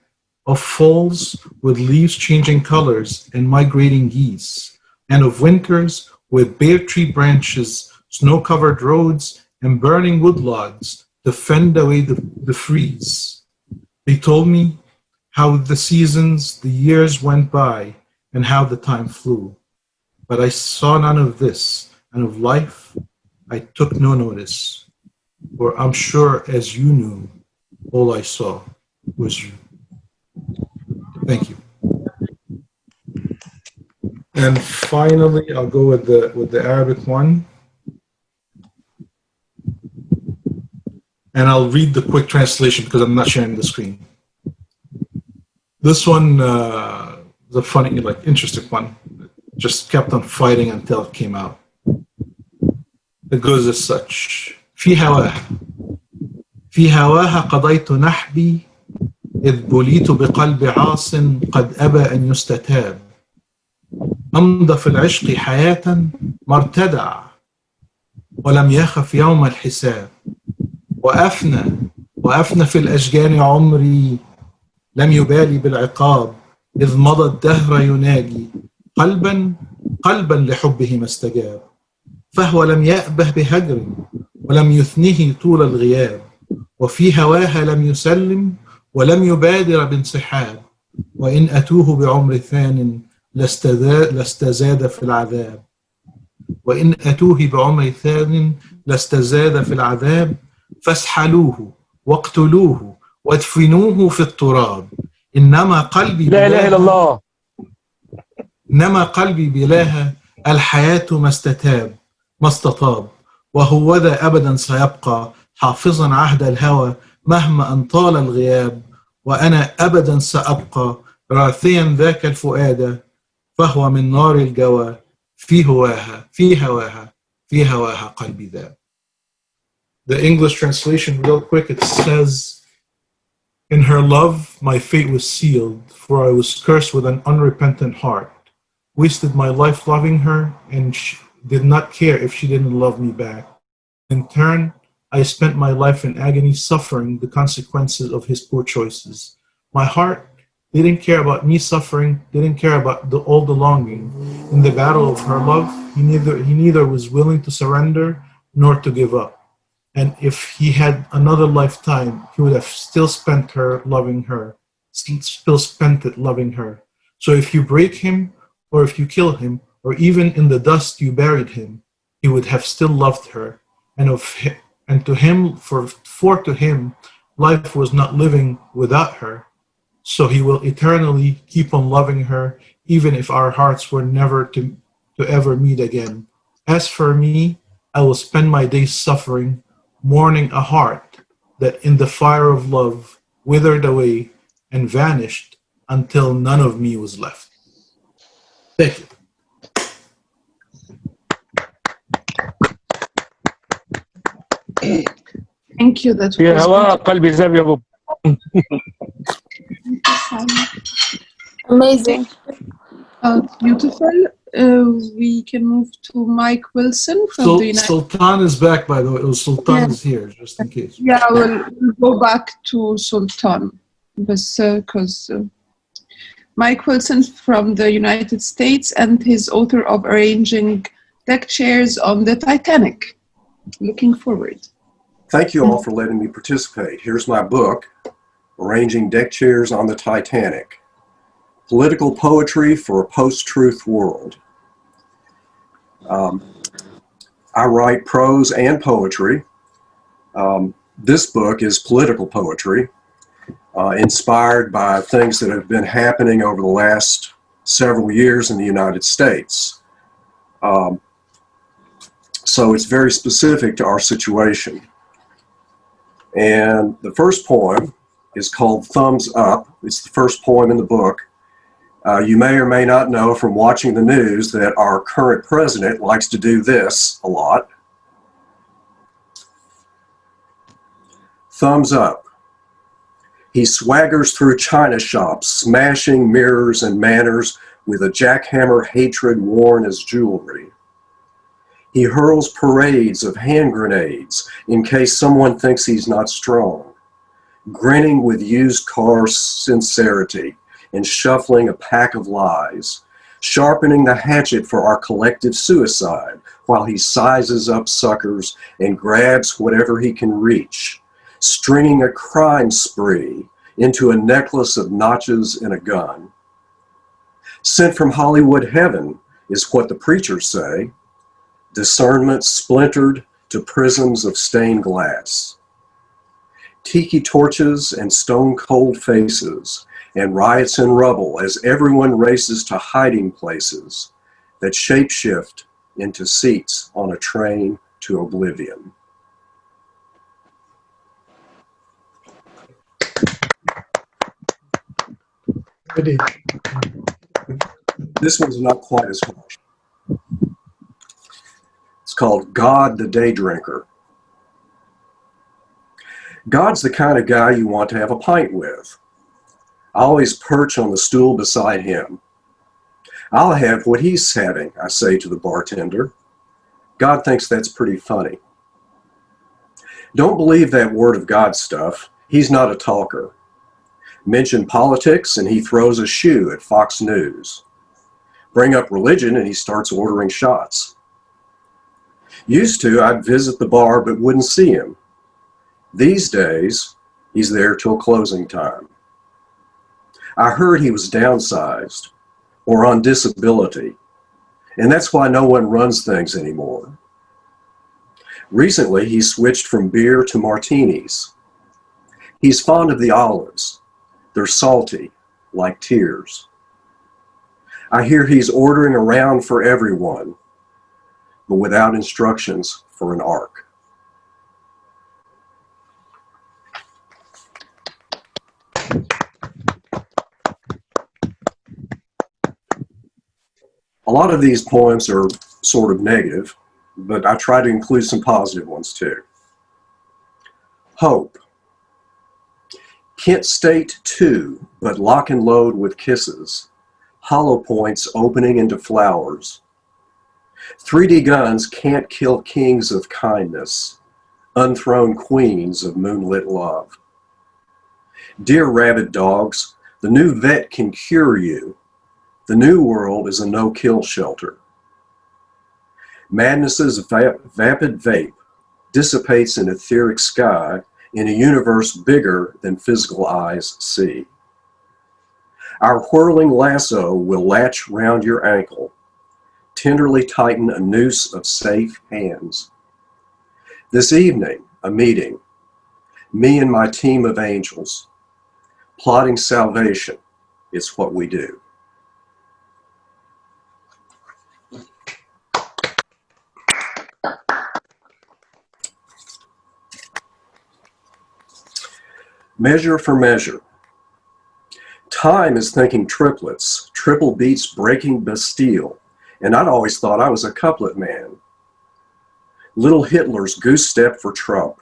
of falls with leaves changing colors and migrating geese, and of winters with bare tree branches, snow-covered roads, and burning wood logs to fend away the freeze. They told me how the seasons, the years went by, and how the time flew. But I saw none of this, and of life I took no notice. For I'm sure as you knew, all I saw was you. Thank you. And finally, I'll go with the Arabic one. And I'll read the quick translation because I'm not sharing the screen. This one is a funny, interesting one. Just kept on fighting until it came out. It goes as such. في هواها قضيت نحبي إذ بليت بقلب عاص قد أبى أن يستتاب. أمضى في العشق حياة ما ارتدع ولم يخف يوم الحساب. وأفنى في الأشجان عمري لم يبالي بالعقاب إذ مضى الدهر يناجي قلبا لحبه ما استجاب. فهو لم يأبه بهجر ولم يثنه طول الغياب. وفي هواها لم يسلم ولم يبادر بانسحاب. وإن أتوه بعمر ثان لاستزاد في العذاب. وإن أتوه بعمر ثان لاستزاد في العذاب. فاسحلوه واقتلوه وادفنوه في التراب. إنما قلبي لا إله إلا الله. إنما قلبي بلاها الحياة ما استطاب. وهو ذا أبدا سيبقى حافظا عهد الهوى مهما أن طال الغياب. وأنا أبدا سأبقى راثيا ذاك الفؤاد فهو من نار الجوى في هواها قلبي ذاب. The English translation real quick, it says, in her love my fate was sealed, for I was cursed with an unrepentant heart, wasted my life loving her, and did not care if she didn't love me back. In turn, I spent my life in agony, suffering the consequences of his poor choices. My heart didn't care about me suffering, didn't care about all the longing. In the battle of her love, he neither was willing to surrender nor to give up. And if he had another lifetime, he would have still spent it loving her. So if you break him, or if you kill him, or even in the dust you buried him, he would have still loved her. And to him, life was not living without her. So he will eternally keep on loving her, even if our hearts were never to ever meet again. As for me, I will spend my days suffering, mourning a heart that in the fire of love withered away and vanished until none of me was left. Thank you. Thank you. That في هواها قلبي ذاب يا بوب. Amazing. Beautiful. We can move to Mike Wilson from the United States. Sultan is back, by the way. Sultan is here, just in case. Yeah, we'll go back to Sultan. Because Mike Wilson from the United States and his author of Arranging Deck Chairs on the Titanic. Looking forward. Thank you all for letting me participate. Here's my book, Arranging Deck Chairs on the Titanic, Political Poetry for a Post-Truth World. I write prose and poetry. This book is political poetry, inspired by things that have been happening over the last several years in the United States. So it's very specific to our situation. And the first poem is called Thumbs Up. It's the first poem in the book. You may or may not know from watching the news that our current president likes to do this a lot. Thumbs up. He swaggers through china shops, smashing mirrors and manners with a jackhammer hatred worn as jewelry. He hurls parades of hand grenades in case someone thinks he's not strong, grinning with used car sincerity and shuffling a pack of lies, sharpening the hatchet for our collective suicide while he sizes up suckers and grabs whatever he can reach, stringing a crime spree into a necklace of notches and a gun. Sent from Hollywood heaven is what the preachers say, discernment splintered to prisms of stained glass. Tiki torches and stone-cold faces, and riots and rubble as everyone races to hiding places that shapeshift into seats on a train to oblivion. This one's not quite as harsh. It's called God the Day Drinker. God's the kind of guy you want to have a pint with. I always perch on the stool beside him. I'll have what he's having, I say to the bartender. God thinks that's pretty funny. Don't believe that word of God stuff. He's not a talker. Mention politics and he throws a shoe at Fox News. Bring up religion and he starts ordering shots. Used to, I'd visit the bar but wouldn't see him. These days, he's there till closing time. I heard he was downsized or on disability, and that's why no one runs things anymore. Recently, he switched from beer to martinis. He's fond of the olives. They're salty, like tears. I hear he's ordering around for everyone, but without instructions for an ark. A lot of these poems are sort of negative, but I try to include some positive ones too. Hope. Kent State 2, but lock and load with kisses. Hollow points opening into flowers. 3D guns can't kill kings of kindness, unthroned queens of moonlit love. Dear rabid dogs, the new vet can cure you. The new world is a no-kill shelter. Madness's vapid vape dissipates an etheric sky in a universe bigger than physical eyes see. Our whirling lasso will latch round your ankle, tenderly tighten a noose of safe hands. This evening, a meeting, me and my team of angels, plotting salvation, it's what we do. Measure for measure. Time is thinking triplets, triple beats breaking Bastille, and I'd always thought I was a couplet man. Little Hitler's goose step for Trump,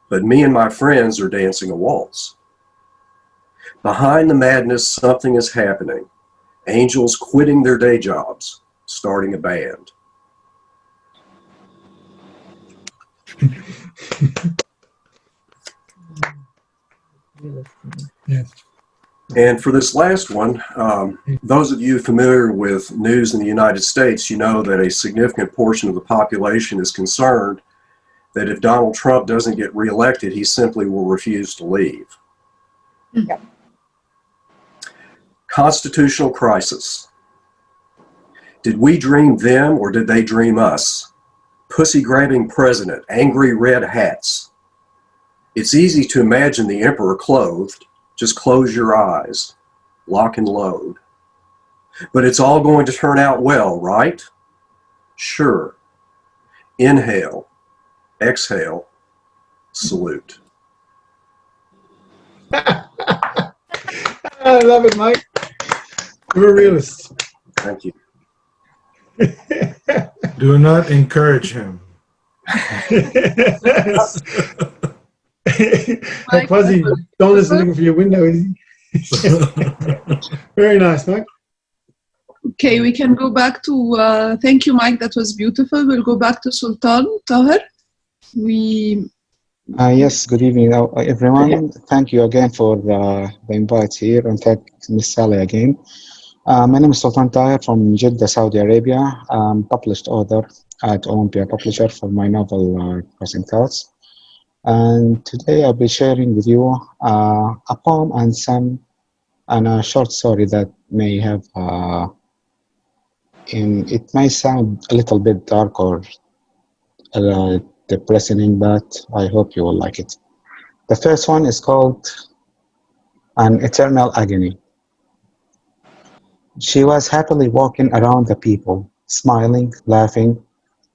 but me and my friends are dancing a waltz. Behind the madness, something is happening. Angels quitting their day jobs, starting a band. Yes. And for this last one, those of you familiar with news in the United States, you know that a significant portion of the population is concerned that if Donald Trump doesn't get reelected, he simply will refuse to leave. Yeah. Constitutional crisis. Did we dream them or did they dream us? Pussy-grabbing president, angry red hats. It's easy to imagine the emperor clothed. Just close your eyes, lock and load. But it's all going to turn out well, right? Sure. Inhale, exhale, salute. I love it, Mike. You're a realist. Thank you. Do not encourage him. Like Fuzzy, don't listen looking for your window, is he? Very nice, Mike. Okay, we can go back to, thank you, Mike, that was beautiful. We'll go back to Sultan Tahir. Yes, good evening, everyone. Thank you again for the invite here, and thank Ms. Sally again. My name is Sultan Tahir from Jeddah, Saudi Arabia. I'm published author at Olympia Publisher for my novel Crossing Thoughts. And today I'll be sharing with you a poem and a short story that may have, it may sound a little bit dark or depressing, but I hope you will like it. The first one is called An Eternal Agony. She was happily walking around the people, smiling, laughing,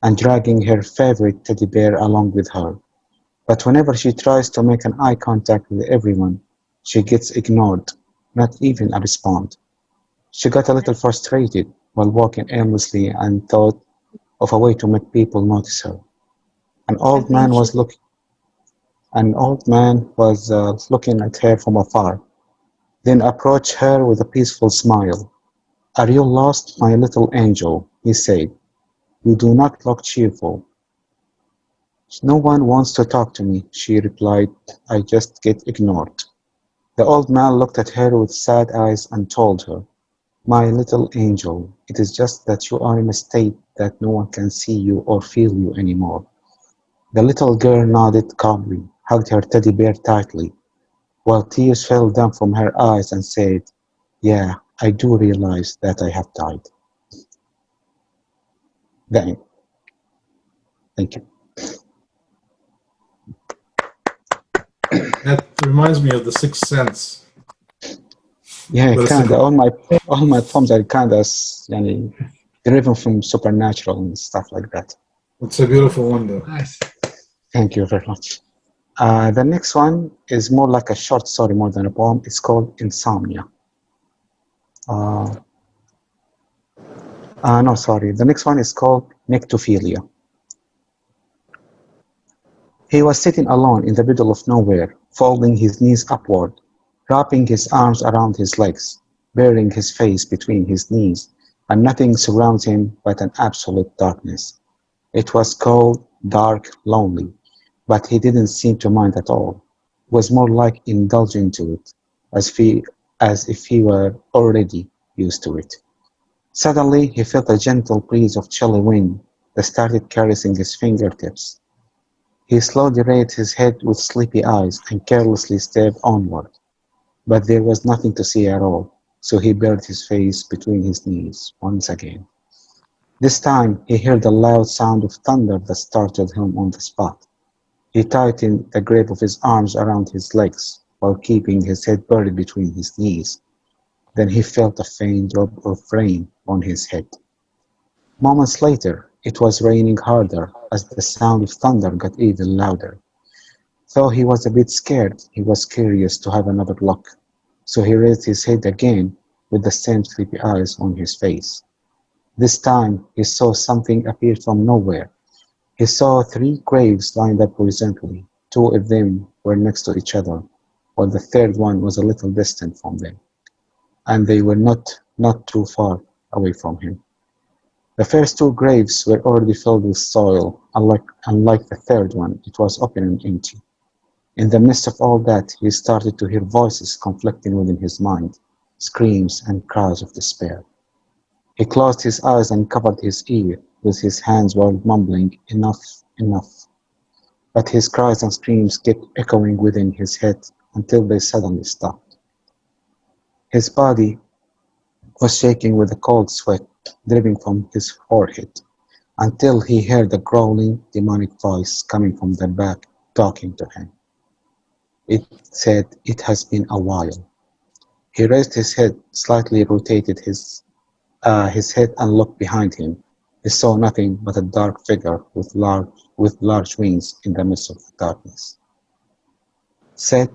and dragging her favorite teddy bear along with her. But whenever she tries to make an eye contact with everyone, she gets ignored, not even a response. She got a little frustrated while walking aimlessly and thought of a way to make people notice her. An old man was looking at her from afar, then approached her with a peaceful smile. "Are you lost, my little angel?" he said. "You do not look cheerful." "No one wants to talk to me," she replied. "I just get ignored." The old man looked at her with sad eyes and told her, "My little angel, it is just that you are in a state that no one can see you or feel you anymore." The little girl nodded calmly, hugged her teddy bear tightly, while tears fell down from her eyes and said, "Yeah, I do realize that I have died." The end. Thank you. That reminds me of The Sixth Sense. Yeah, But it's kind a- of. All my poems are kind of, driven from supernatural and stuff like that. It's a beautiful one, though. Nice. Thank you very much. The next one is more like a short story more than a poem. It's called Insomnia. No, sorry. The next one is called Nyctophilia. He was sitting alone in the middle of nowhere, folding his knees upward, wrapping his arms around his legs, burying his face between his knees, and nothing surrounds him but an absolute darkness. It was cold, dark, lonely, but he didn't seem to mind at all. It was more like indulging to it, as if he were already used to it. Suddenly, he felt a gentle breeze of chilly wind that started caressing his fingertips. He slowly raised his head with sleepy eyes and carelessly stared onward, but there was nothing to see at all, so he buried his face between his knees once again. This time, he heard a loud sound of thunder that startled him on the spot. He tightened the grip of his arms around his legs while keeping his head buried between his knees. Then he felt a faint drop of rain on his head. Moments later, it was raining harder as the sound of thunder got even louder. Though he was a bit scared, he was curious to have another look, so he raised his head again with the same sleepy eyes on his face. This time, he saw something appear from nowhere. He saw 3 graves lined up horizontally. 2 of them were next to each other, while the third one was a little distant from them, and they were not too far away from him. The first 2 graves were already filled with soil. Unlike the third one, it was open and empty. In the midst of all that, he started to hear voices conflicting within his mind, screams and cries of despair. He closed his eyes and covered his ear with his hands while mumbling, "Enough, enough." but his cries and screams kept echoing within his head until they suddenly stopped. His body was shaking with a cold sweat dripping from his forehead until he heard a growling, demonic voice coming from the back talking to him. It said, "It has been a while." He raised his head, slightly rotated his head and looked behind him. He saw nothing but a dark figure with large wings in the midst of the darkness. Said,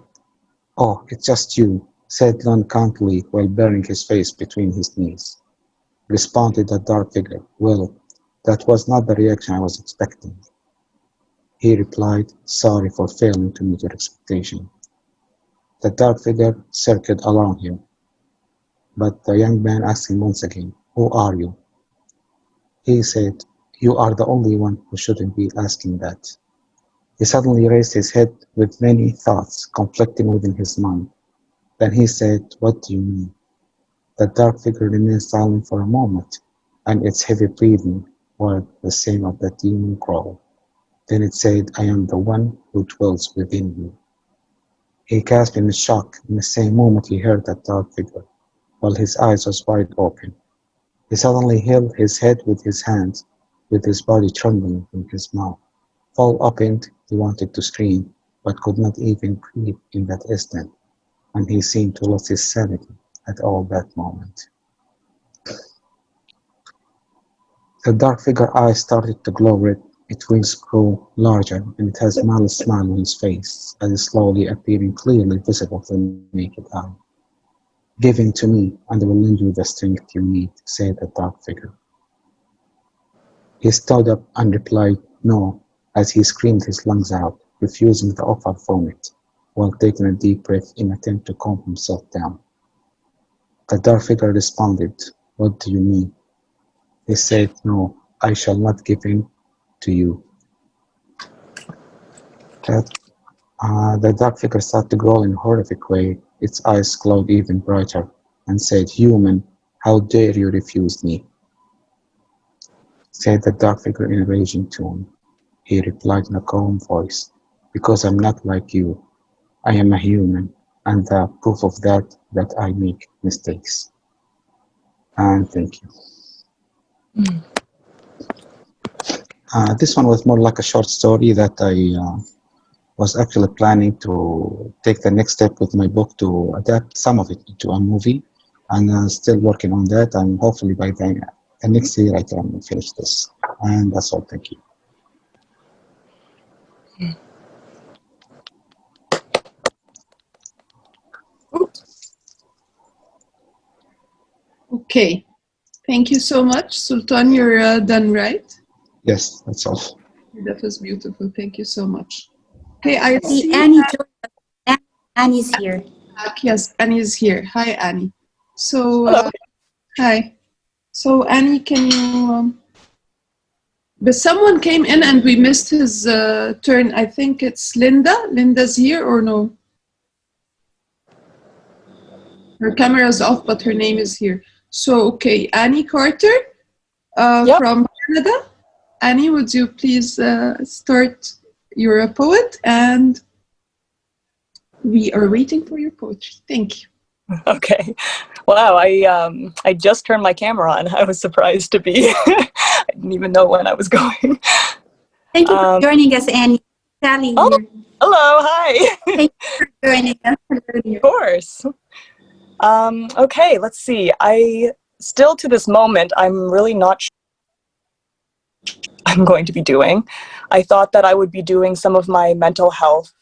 "Oh, it's just you," said Lon calmly while burying his face between his knees. Responded the dark figure, "Well, that was not the reaction I was expecting." He replied, "Sorry for failing to meet your expectation." The dark figure circled around him, but the young man asked him once again, "Who are you?" He said, "You are the only one who shouldn't be asking that." He suddenly raised his head with many thoughts conflicting within his mind. Then he said, "What do you mean?" The dark figure remained silent for a moment, and its heavy breathing was the same as the demon growl. Then it said, "I am the one who dwells within you." He gasped in shock. In the same moment he heard that dark figure, while his eyes was wide open. He suddenly held his head with his hands, with his body trembling in his mouth. Full opened, he wanted to scream, but could not even breathe in that instant, and he seemed to lose his sanity at all that moment. The dark figure eyes started to glow red, its wings grew larger, and it has a malice smile on his face, as it slowly appearing clearly visible to the naked eye. "Give in to me, and I will lend you the strength you need," said the dark figure. He stood up and replied, "No," as he screamed his lungs out, refusing the offer from it, while taking a deep breath in an attempt to calm himself down. The dark figure responded, "What do you mean?" He said, "No, I shall not give in to you." The dark figure started to growl in a horrific way. Its eyes glowed even brighter, and said, "Human, how dare you refuse me?" Said the dark figure in a raging tone. He replied in a calm voice, "Because I'm not like you. I am a human, and the proof of that I make mistakes." And thank you. This one was more like a short story that I was actually planning to take the next step with my book to adapt some of it into a movie, and still working on that, and hopefully by the next year I can finish this. And that's all. Thank you. Okay. Thank you so much. Sultan, you're done, right? Yes, that's all. That was beautiful. Thank you so much. Okay, I see Annie's here. Yes, Annie is here. Hi, Annie. So, hi. So, Annie, can you... but someone came in and we missed his turn. I think it's Linda. Linda's here or no? Her camera is off, but her name is here. So, okay, Annie Carter from Canada. Annie, would you please start? You're a poet, and we are waiting for your poetry. Thank you. Okay. Wow, I just turned my camera on. I was surprised to be. I didn't even know when I was going. Thank you for joining us, Annie. Sally here. Hello, hi. Thank you for joining us. Of course. Okay, let's see. Still to this moment, I'm really not sure what I'm going to be doing. I thought that I would be doing some of my mental health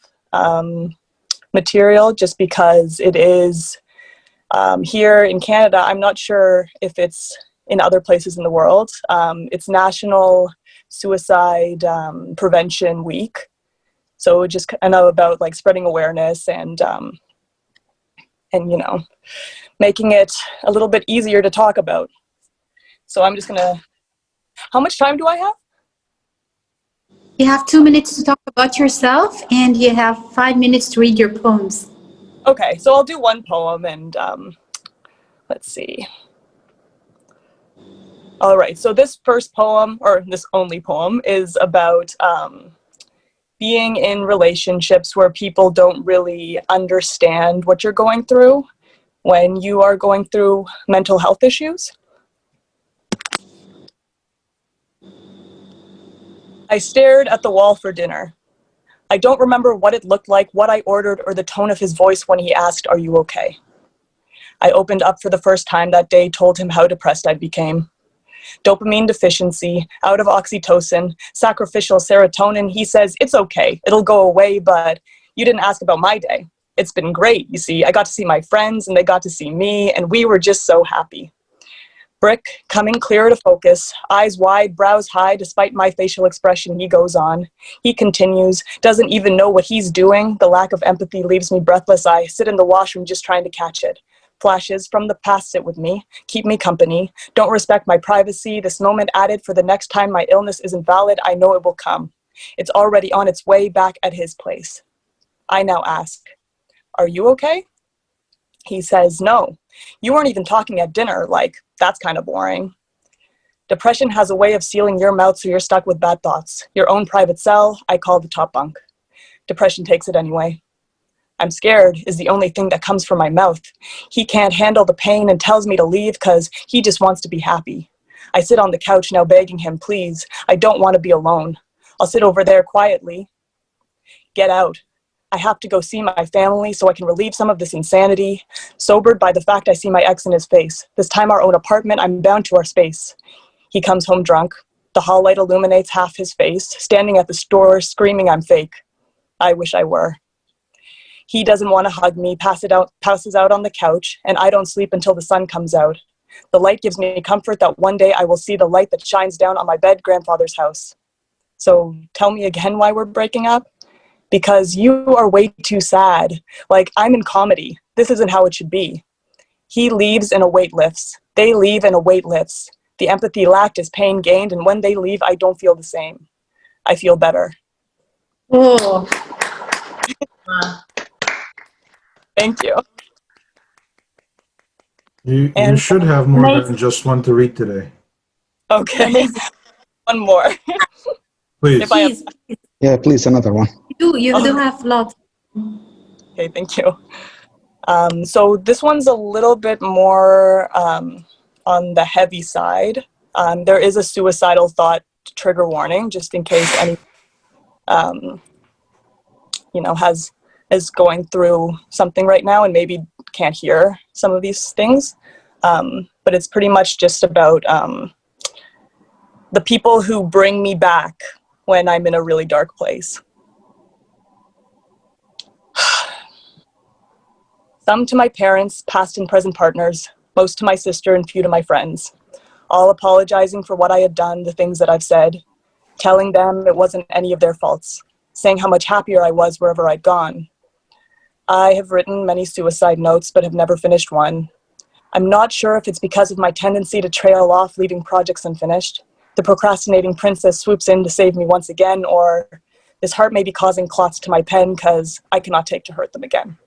material just because it is here in Canada. I'm not sure if it's in other places in the world. It's National Suicide Prevention Week. So just kind of about like spreading awareness and you know, making it a little bit easier to talk about. So I'm just gonna, how much time do I have? You have 2 minutes to talk about yourself, and you have 5 minutes to read your poems. Okay, so I'll do one poem and let's see. All right, so this first poem, or this only poem, is about being in relationships where people don't really understand what you're going through when you are going through mental health issues. I stared at the wall for dinner. I don't remember what it looked like, what I ordered, or the tone of his voice when he asked, "Are you okay?" I opened up for the first time that day, told him how depressed I became. Dopamine deficiency, out of oxytocin, sacrificial serotonin. He says, "It's okay, it'll go away, but you didn't ask about my day. It's been great, you see. I got to see my friends and they got to see me, and we were just so happy." Brick, coming clearer to focus, eyes wide, brows high, despite my facial expression, he goes on. He continues, doesn't even know what he's doing. The lack of empathy leaves me breathless. I sit in the washroom just trying to catch it. Flashes from the past sit with me, keep me company, don't respect my privacy. This moment added for the next time my illness isn't valid, I know it will come. It's already on its way back at his place. I now ask, "Are you okay?" He says, "No. You weren't even talking at dinner, like, that's kind of boring." Depression has a way of sealing your mouth so you're stuck with bad thoughts. Your own private cell, I call the top bunk. Depression takes it anyway. "I'm scared" is the only thing that comes from my mouth. He can't handle the pain and tells me to leave because he just wants to be happy. I sit on the couch now begging him, "Please, I don't want to be alone. I'll sit over there quietly." "Get out. I have to go see my family so I can relieve some of this insanity." Sobered by the fact I see my ex in his face. This time our own apartment, I'm bound to our space. He comes home drunk. The hall light illuminates half his face, standing at the store, screaming I'm fake. I wish I were. He doesn't want to hug me, passes out on the couch, and I don't sleep until the sun comes out. The light gives me comfort that one day I will see the light that shines down on my bed, grandfather's house. So tell me again why we're breaking up? Because you are way too sad. Like, I'm in comedy. This isn't how it should be. He leaves and a weight lifts. They leave and a weight lifts. The empathy lacked is pain gained, and when they leave, I don't feel the same. I feel better. Oh. Thank you. You should have more than just one to read today. Okay. One more. Please. If I have... Yeah, please, another one. You do have lots. Okay, thank you. So this one's a little bit more on the heavy side. There is a suicidal thought trigger warning, just in case any, is going through something right now and maybe can't hear some of these things. But it's pretty much just about the people who bring me back when I'm in a really dark place. Some to my parents, past and present partners, most to my sister and few to my friends, all apologizing for what I had done, the things that I've said, telling them it wasn't any of their faults, saying how much happier I was wherever I'd gone. I have written many suicide notes, but have never finished one. I'm not sure if it's because of my tendency to trail off, leaving projects unfinished. The procrastinating princess swoops in to save me once again, or this heart may be causing clots to my pen because I cannot take to hurt them again.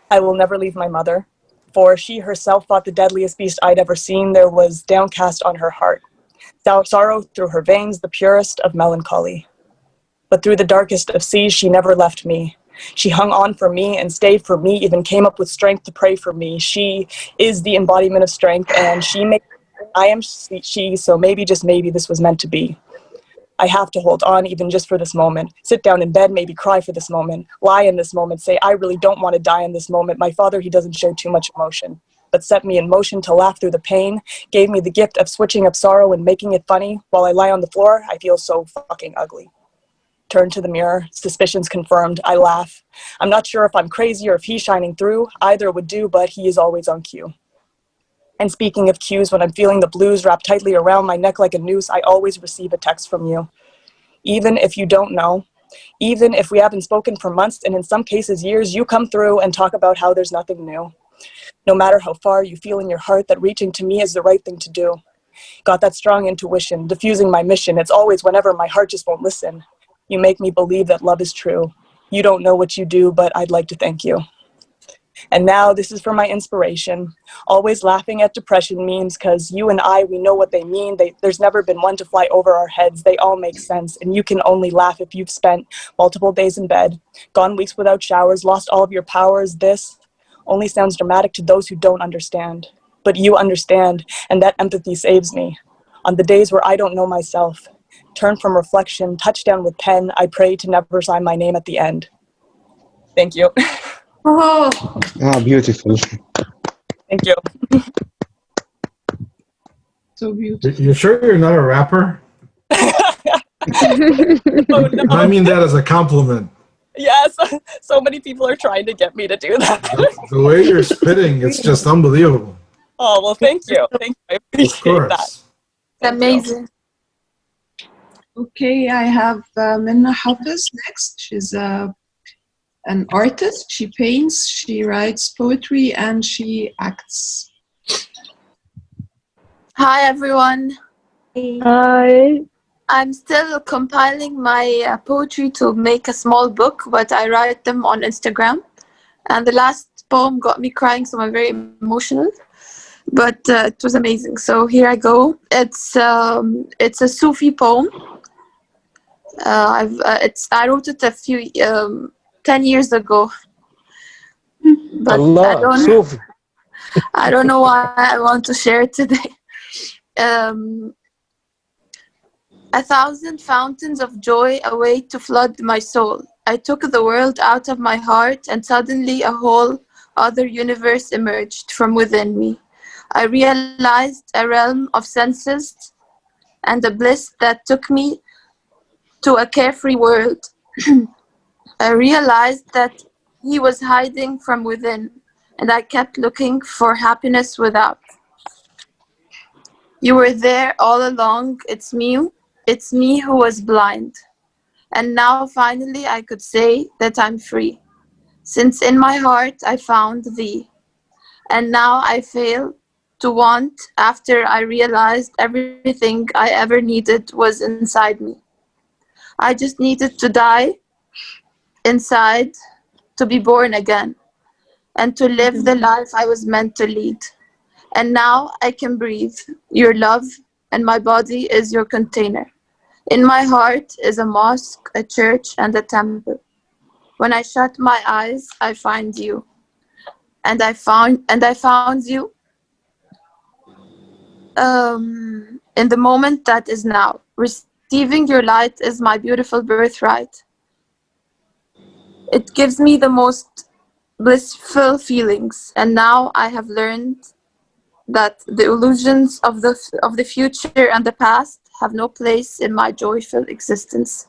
I will never leave my mother, for she herself fought the deadliest beast I'd ever seen. There was downcast on her heart, sorrow through her veins, the purest of melancholy. But through the darkest of seas, she never left me. She hung on for me and stayed for me, even came up with strength to pray for me. She is the embodiment of strength, and I am she, so maybe, just maybe, this was meant to be. I have to hold on even just for this moment. Sit down in bed, maybe cry for this moment. Lie in this moment, say, I really don't want to die in this moment. My father, he doesn't show too much emotion, but set me in motion to laugh through the pain, gave me the gift of switching up sorrow and making it funny. While I lie on the floor, I feel so fucking ugly. Turn to the mirror, suspicions confirmed, I laugh. I'm not sure if I'm crazy or if he's shining through. Either would do, but he is always on cue. And speaking of cues, when I'm feeling the blues wrapped tightly around my neck like a noose, I always receive a text from you. Even if you don't know, even if we haven't spoken for months and in some cases years, you come through and talk about how there's nothing new. No matter how far you feel in your heart that reaching to me is the right thing to do. Got that strong intuition, diffusing my mission. It's always whenever my heart just won't listen. You make me believe that love is true. You don't know what you do, but I'd like to thank you. And now this is for my inspiration. Always laughing at depression memes because you and I, we know what they mean. There's never been one to fly over our heads. They all make sense. And you can only laugh if you've spent multiple days in bed, gone weeks without showers, lost all of your powers. This only sounds dramatic to those who don't understand. But you understand, and that empathy saves me. On the days where I don't know myself, turn from reflection, touchdown with pen, I pray to never sign my name at the end. Thank you. Oh, Ah, beautiful. Thank you. So beautiful. You sure you're not a rapper? Oh no. I mean that as a compliment. Yes, so many people are trying to get me to do that. The way you're spitting, it's just unbelievable. Oh, well, thank you. Thank you. I Of appreciate that. course. amazing. Okay, I have Minna Hafiz next. She's an artist. She paints, she writes poetry, and she acts. Hi everyone. Hi. I'm still compiling my poetry to make a small book, but I write them on Instagram. And the last poem got me crying, so I'm very emotional. But it was amazing. So here I go. It's a Sufi poem. I wrote it a few 10 years ago. But Allah, Sufi. I don't know why I want to share it today. 1,000 fountains of joy await to flood my soul. I took the world out of my heart, and suddenly a whole other universe emerged from within me. I realized a realm of senses and a bliss that took me to a carefree world. I realized that he was hiding from within, and I kept looking for happiness without. You were there all along. It's me who was blind. And now finally I could say that I'm free, since in my heart I found thee. And now I fail to want after I realized everything I ever needed was inside me. I just needed to die inside to be born again and to live the life I was meant to lead. And now I can breathe your love, and my body is your container. In my heart is a mosque, a church, and a temple. When I shut my eyes, I find you. And I found you in the moment that is now. Receiving your light is my beautiful birthright. It gives me the most blissful feelings, and now I have learned that the illusions of the future and the past have no place in my joyful existence,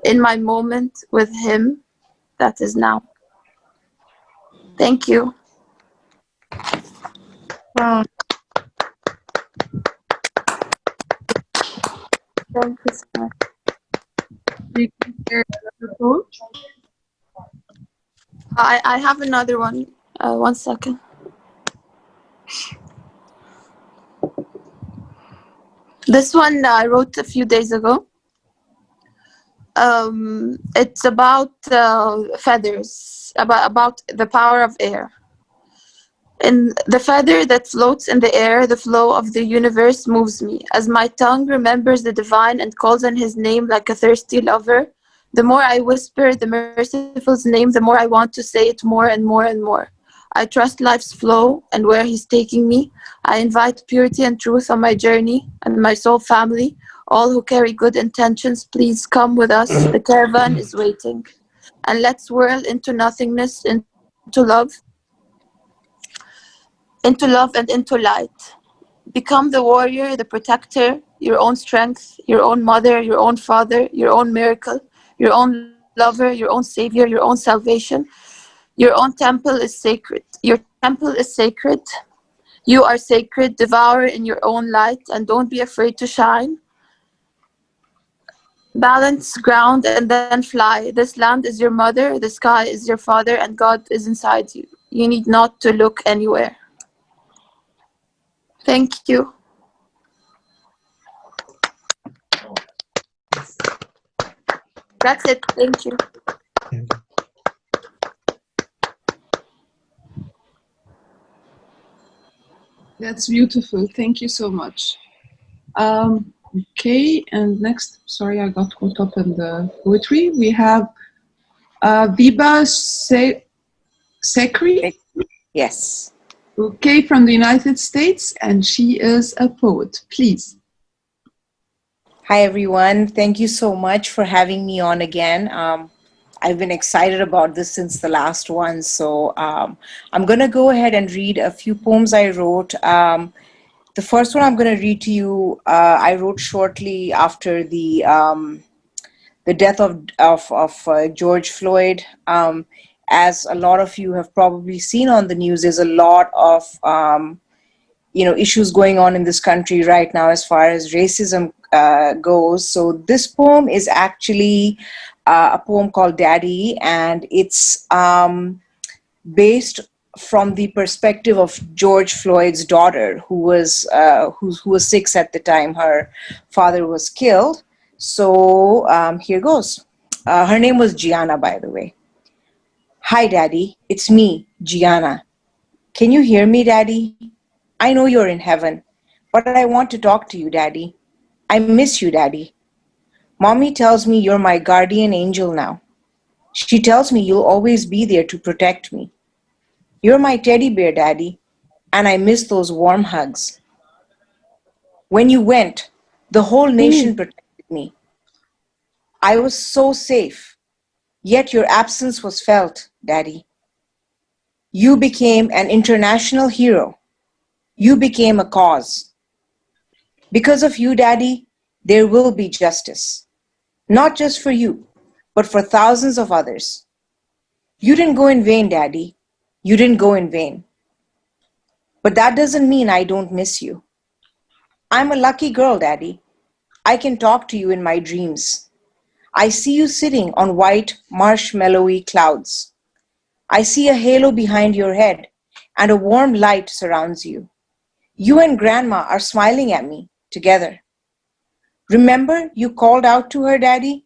in my moment with him that is now. Thank you. Wow. Thank you so much. You can share another poem? I have another one. 1 second. This one I wrote a few days ago. It's about feathers, about the power of air. In the feather that floats in the air, the flow of the universe moves me. As my tongue remembers the divine and calls on his name like a thirsty lover, the more I whisper the merciful's name, the more I want to say it more and more and more. I trust life's flow and where he's taking me. I invite purity and truth on my journey, and my soul family, all who carry good intentions, please come with us. The caravan is waiting. And let's whirl into nothingness, into love and into light. Become the warrior, the protector, your own strength, your own mother, your own father, your own miracle, your own lover, your own savior, your own salvation. Your own temple is sacred. Your temple is sacred. You are sacred. Devour in your own light and don't be afraid to shine. Balance ground and then fly. This land is your mother, the sky is your father, and God is inside you. You need not to look anywhere. Thank you. That's it. Thank you. That's beautiful. Thank you so much. Okay, and next, sorry, I got caught up in the poetry. We have Viba Sekri. Yes. Okay, from the United States, and she is a poet. Please. Hi, everyone. Thank you so much for having me on again. I've been excited about this since the last one. So I'm going to go ahead and read a few poems I wrote. The first one I'm going to read to you, I wrote shortly after the death of George Floyd. As a lot of you have probably seen on the news, there's a lot of issues going on in this country right now as far as racism goes. So this poem is actually a poem called Daddy, and it's based from the perspective of George Floyd's daughter, who was 6 at the time her father was killed. So here goes. Her name was Gianna, by the way. Hi, Daddy. It's me, Gianna. Can you hear me, Daddy? I know you're in heaven, but I want to talk to you, Daddy. I miss you, Daddy. Mommy tells me you're my guardian angel now. She tells me you'll always be there to protect me. You're my teddy bear, Daddy, and I miss those warm hugs. When you went, the whole nation protected me. I was so safe, yet your absence was felt, Daddy. You became an international hero. You became a cause. Because of you, Daddy, there will be justice. Not just for you, but for thousands of others. You didn't go in vain, Daddy. You didn't go in vain. But that doesn't mean I don't miss you. I'm a lucky girl, Daddy. I can talk to you in my dreams. I see you sitting on white, marshmallowy clouds. I see a halo behind your head, and a warm light surrounds you. You and Grandma are smiling at me together. Remember you called out to her, Daddy?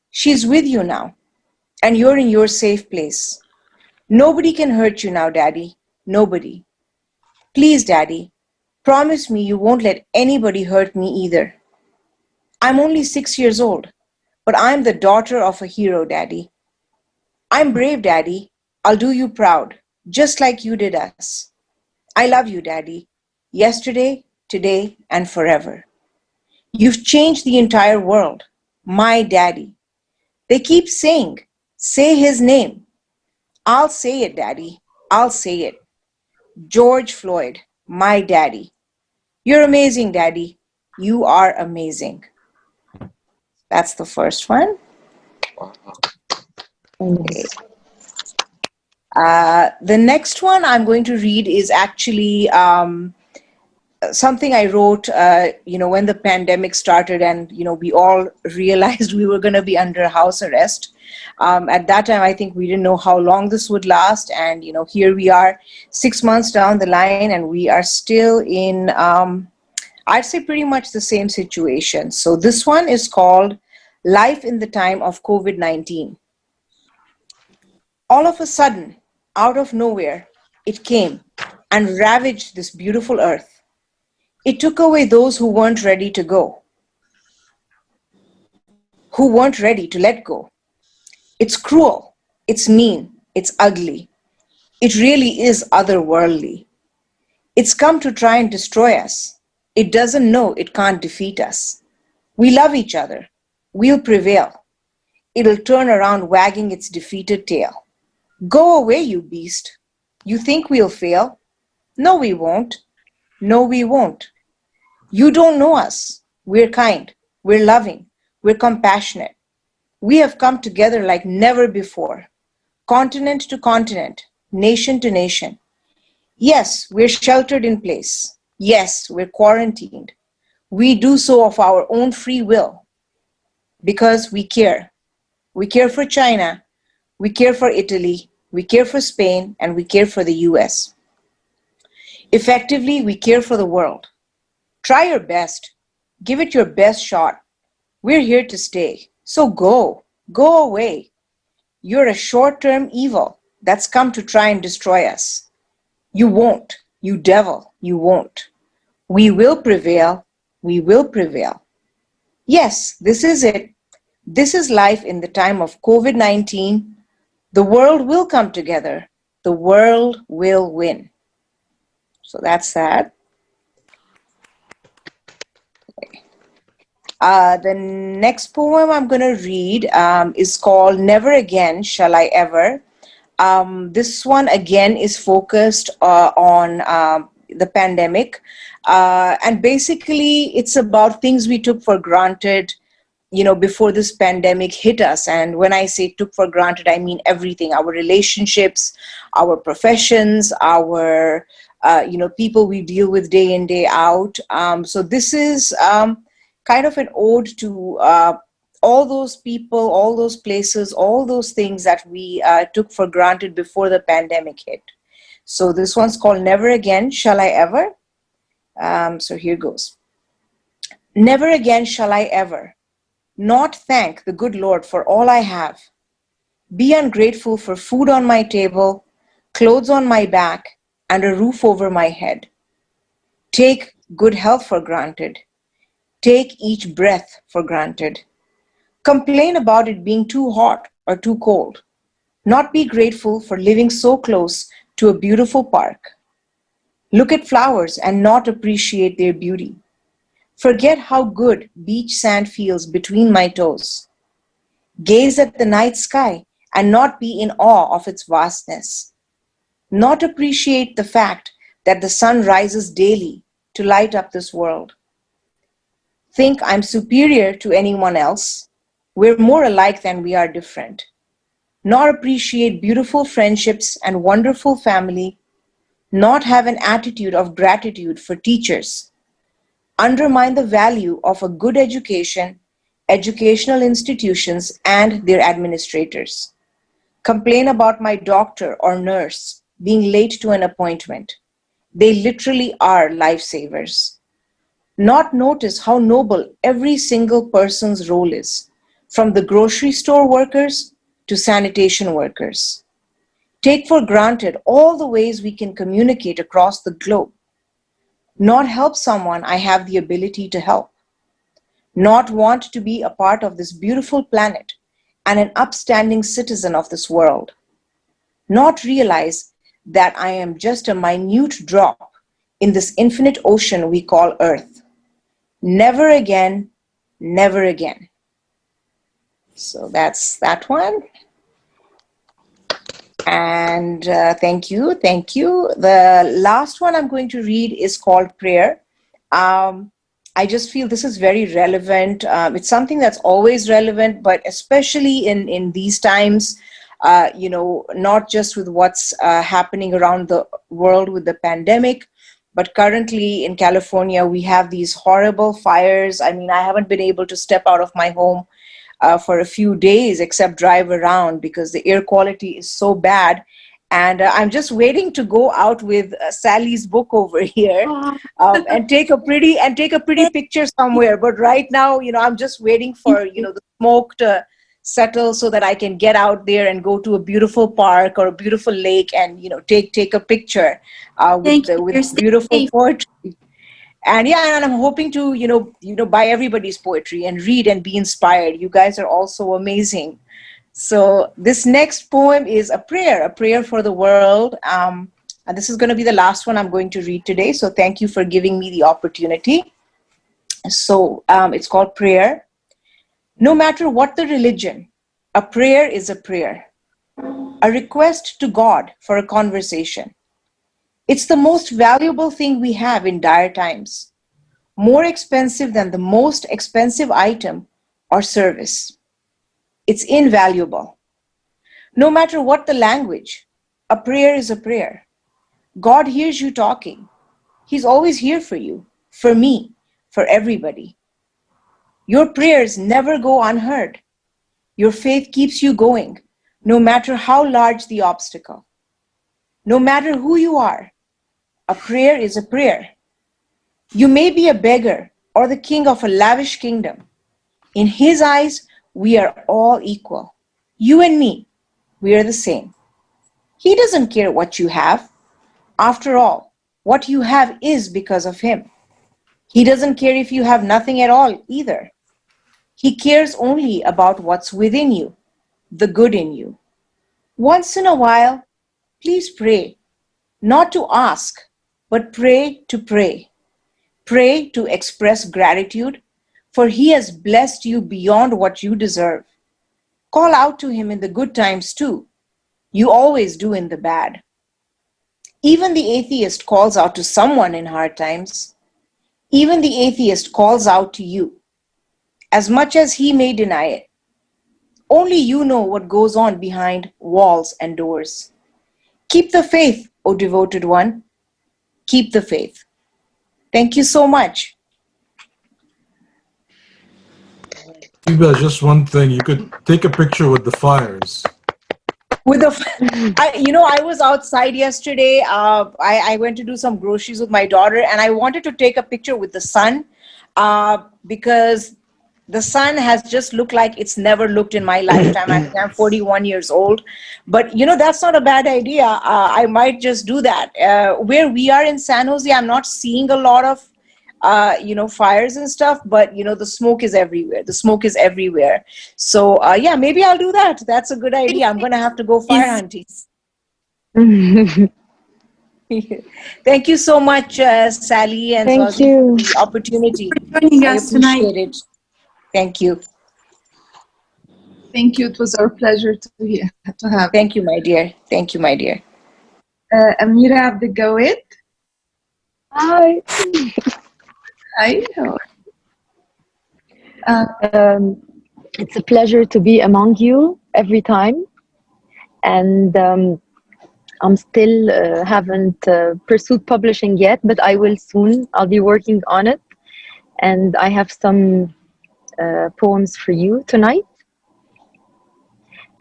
She's with you now, and you're in your safe place. Nobody can hurt you now, Daddy. Nobody. Please, Daddy, promise me you won't let anybody hurt me either. I'm only 6 years old, but I'm the daughter of a hero, Daddy. I'm brave, Daddy. I'll do you proud, just like you did us. I love you, Daddy, yesterday, today, and forever. You've changed the entire world, my Daddy. They keep saying, say his name. I'll say it, Daddy. I'll say it. George Floyd, my daddy. You're amazing, Daddy. You are amazing. That's the first one. Okay. The next one I'm going to read is actually something I wrote, when the pandemic started and, we all realized we were going to be under house arrest. At that time, I think we didn't know how long this would last. And, here we are 6 months down the line and we are still in, I'd say pretty much the same situation. So this one is called Life in the Time of COVID-19. All of a sudden, out of nowhere, it came and ravaged this beautiful earth. It took away those who weren't ready to go, who weren't ready to let go. It's cruel, it's mean, it's ugly. It really is otherworldly. It's come to try and destroy us. It doesn't know it can't defeat us. We love each other. We'll prevail. It'll turn around wagging its defeated tail. Go away, you beast. You think we'll fail? No, we won't. No, we won't. You don't know us. We're kind. We're loving. We're compassionate. We have come together like never before. Continent to continent, nation to nation. Yes, we're sheltered in place. Yes, we're quarantined. We do so of our own free will because we care. We care for China. We care for Italy. We care for Spain, and we care for the US. Effectively, we care for the world. Try your best. Give it your best shot. We're here to stay. So go away. You're a short-term evil that's come to try and destroy us. You won't. You devil, you won't. We will prevail. We will prevail. Yes, this is it. This is life in the time of COVID-19. The world will come together. The world will win. So that's that. The next poem I'm going to read is called Never Again Shall I Ever. This one again is focused on the pandemic. And basically it's about things we took for granted, you know, before this pandemic hit us. And when I say took for granted, I mean everything, our relationships, our professions, our, you know, people we deal with day in, day out. So this is kind of an ode to all those people, all those places, all those things that we took for granted before the pandemic hit. So this one's called Never Again Shall I Ever. So here goes. Never again shall I ever not thank the good Lord for all I have, be ungrateful for food on my table, clothes on my back, and a roof over my head. Take good health for granted. Take each breath for granted. Complain about it being too hot or too cold. Not be grateful for living so close to a beautiful park. Look at flowers and not appreciate their beauty. Forget how good beach sand feels between my toes. Gaze at the night sky and not be in awe of its vastness. Not appreciate the fact that the sun rises daily to light up this world. Think I'm superior to anyone else. We're more alike than we are different. Not appreciate beautiful friendships and wonderful family. Not have an attitude of gratitude for teachers. Undermine the value of a good education, educational institutions, and their administrators. Complain about my doctor or nurse being late to an appointment. They literally are lifesavers. Not notice how noble every single person's role is, from the grocery store workers to sanitation workers. Take for granted all the ways we can communicate across the globe. Not help someone I have the ability to help. Not want to be a part of this beautiful planet and an upstanding citizen of this world. Not realize that I am just a minute drop in this infinite ocean we call Earth. Never again, never again. So that's that one. And thank you, thank you. The last one I'm going to read is called Prayer. I just feel this is very relevant. It's something that's always relevant, but especially in these times, you know, not just with what's happening around the world with the pandemic, but currently in California, we have these horrible fires. I mean, I haven't been able to step out of my home for a few days except drive around because the air quality is so bad. And I'm just waiting to go out with Sally's book over here and take a pretty picture somewhere. But right now, you know, I'm just waiting for, you know, the smoke to settle so that I can get out there and go to a beautiful park or a beautiful lake and, you know, take a picture with beautiful poetry. And yeah, and I'm hoping to, you know, buy everybody's poetry and read and be inspired. You guys are all so amazing. So this next poem is a prayer for the world. And this is going to be the last one I'm going to read today. So thank you for giving me the opportunity. So it's called Prayer. No matter what the religion, a prayer is a prayer. A request to God for a conversation. It's the most valuable thing we have in dire times. More expensive than the most expensive item or service. It's invaluable. No matter what the language, a prayer is a prayer. God hears you talking. He's always here for you, for me, for everybody. Your prayers never go unheard. Your faith keeps you going, no matter how large the obstacle. No matter who you are, a prayer is a prayer. You may be a beggar or the king of a lavish kingdom. In his eyes, we are all equal. You and me, we are the same. He doesn't care what you have. After all, What you have is because of him. He doesn't care if you have nothing at all either. He cares only about what's within you, the good in you. Once in a while, please pray, not to ask, but pray to pray. Pray to express gratitude, for he has blessed you beyond what you deserve. Call out to him in the good times too. You always do in the bad. Even the atheist calls out to someone in hard times. Even the atheist calls out to you, as much as he may deny it. Only you know what goes on behind walls and doors. Keep the faith, O devoted one. Keep the faith. Thank you so much. Eva, just one thing. You could take a picture with the fires. With I was outside yesterday. I went to do some groceries with my daughter, and I wanted to take a picture with the sun because the sun has just looked like it's never looked in my lifetime. I think I'm 41 years old, but that's not a bad idea. I might just do that. Where we are in San Jose, I'm not seeing a lot of fires and stuff, but the smoke is everywhere. The smoke is everywhere. So yeah, maybe I'll do that. That's a good idea. I'm gonna have to go fire hunting. Thank you so much, Sally and Thank Zazie, you for the opportunity. Joining I us appreciate tonight. it. Thank you. Thank you. It was our pleasure to have. Thank you, my dear. Thank you, my dear. Amira Abdelgawed. Hi. Hi. It's a pleasure to be among you every time, and I'm still haven't pursued publishing yet, but I will soon. I'll be working on it, and I have some poems for you tonight.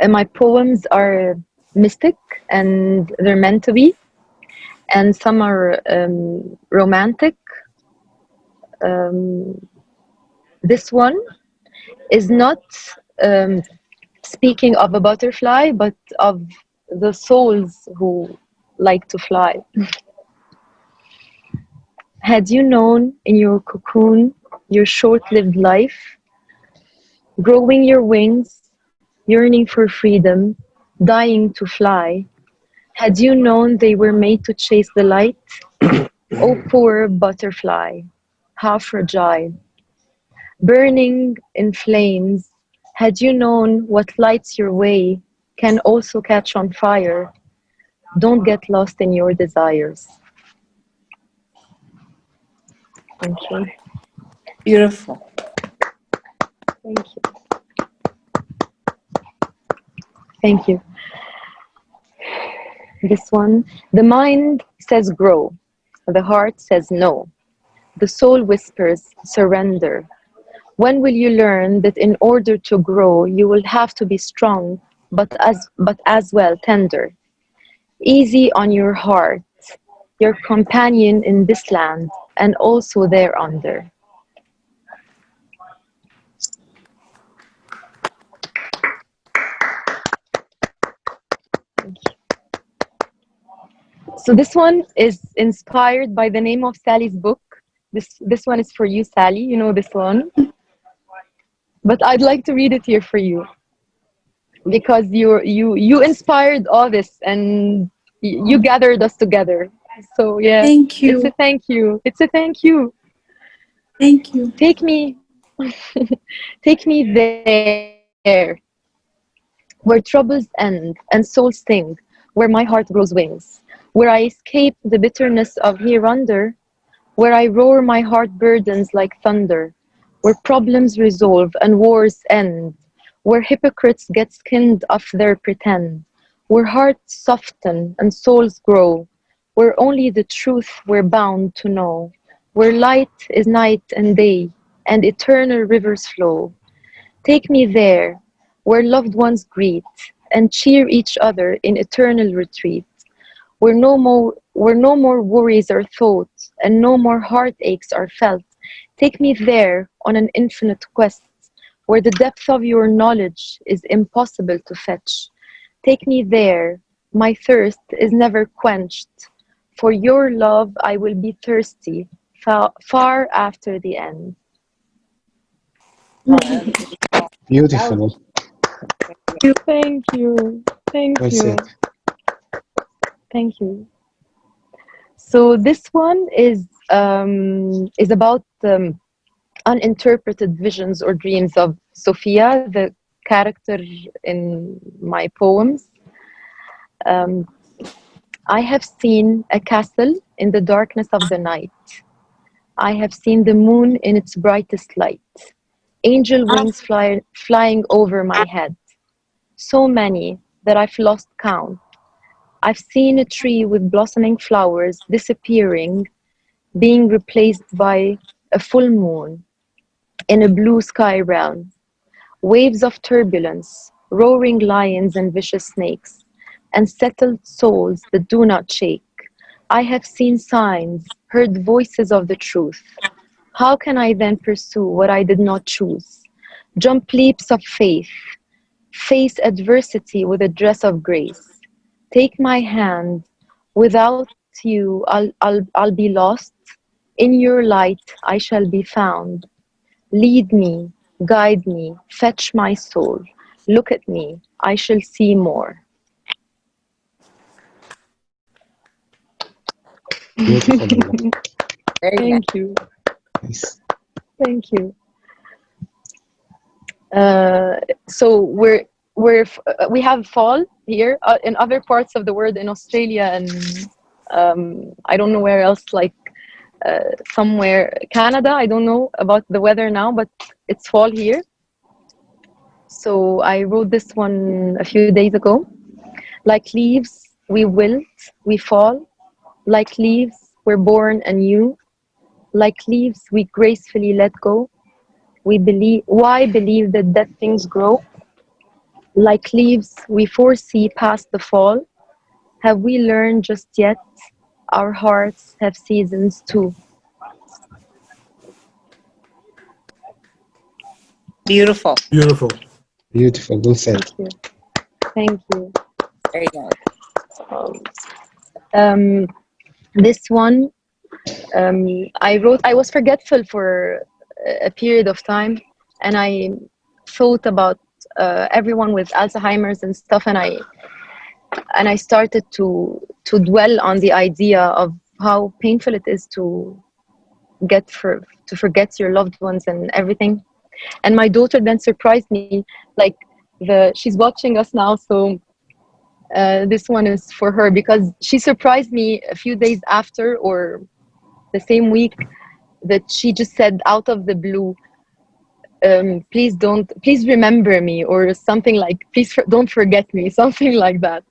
My poems are mystic, and they're meant to be, and some are romantic. This one is not speaking of a butterfly, but of the souls who like to fly. Had you known in your cocoon your short-lived life, growing your wings, yearning for freedom, dying to fly, had you known they were made to chase the light? Oh, poor butterfly, how fragile. Burning in flames, had you known what lights your way can also catch on fire, don't get lost in your desires. Thank you. Beautiful. Thank you. Thank you. This one, the mind says grow, the heart says no, the soul whispers surrender. When will you learn that in order to grow, you will have to be strong, but as well tender? Easy on your heart, your companion in this land, and also thereunder. So this one is inspired by the name of Sally's book. This one is for you, Sally. You know this one. But I'd like to read it here for you because you inspired all this and you gathered us together. So yeah, Thank you. It's a thank you. It's a thank you. Thank you. Take me, take me there, where troubles end and souls sing, where my heart grows wings, where I escape the bitterness of hereunder, where I roar my heart burdens like thunder, where problems resolve and wars end, where hypocrites get skinned off their pretend, where hearts soften and souls grow, where only the truth we're bound to know, where light is night and day, and eternal rivers flow. Take me there, where loved ones greet and cheer each other in eternal retreat, where no more worries are thought and no more heartaches are felt. Take me there on an infinite quest, where the depth of your knowledge is impossible to fetch. Take me there, my thirst is never quenched, For your love, I will be thirsty far after the end. Beautiful. Thank you. Thank Well you. said. Thank you. So this one is about uninterpreted visions or dreams of Sophia, the character in my poems. I have seen a castle in the darkness of the night. I have seen the moon in its brightest light. Angel wings flying over my head. So many that I've lost count. I've seen a tree with blossoming flowers disappearing, being replaced by a full moon in a blue sky realm. Waves of turbulence, roaring lions and vicious snakes, and settled souls that do not shake. I have seen signs, heard voices of the truth. How can I then pursue what I did not choose? Jump leaps of faith, face adversity with a dress of grace. Take my hand. Without you, I'll be lost. In your light, I shall be found. Lead me, guide me, fetch my soul. Look at me, I shall see more. Beautiful. Thank you. Nice. Thank you. So we have fall here in other parts of the world, in Australia and I don't know where else, like somewhere Canada. I don't know about the weather now, but it's fall here. So I wrote this one a few days ago. Like leaves, we wilt, we fall. Like leaves, we're born anew. Like leaves, we gracefully let go. Why believe that dead things grow? Like leaves, we foresee past the fall. Have we learned just yet? Our hearts have seasons too. Beautiful. Beautiful. Beautiful. Well said. Thank you. Thank you. Very nice. This one, I was forgetful for a period of time, and I thought about everyone with Alzheimer's and stuff, and I started to dwell on the idea of how painful it is to forget your loved ones and everything. And my daughter then surprised me, like she's watching us now, so this one is for her, because she surprised me a few days after, or the same week, that she just said out of the blue, please remember me, or something like, please don't forget me, something like that.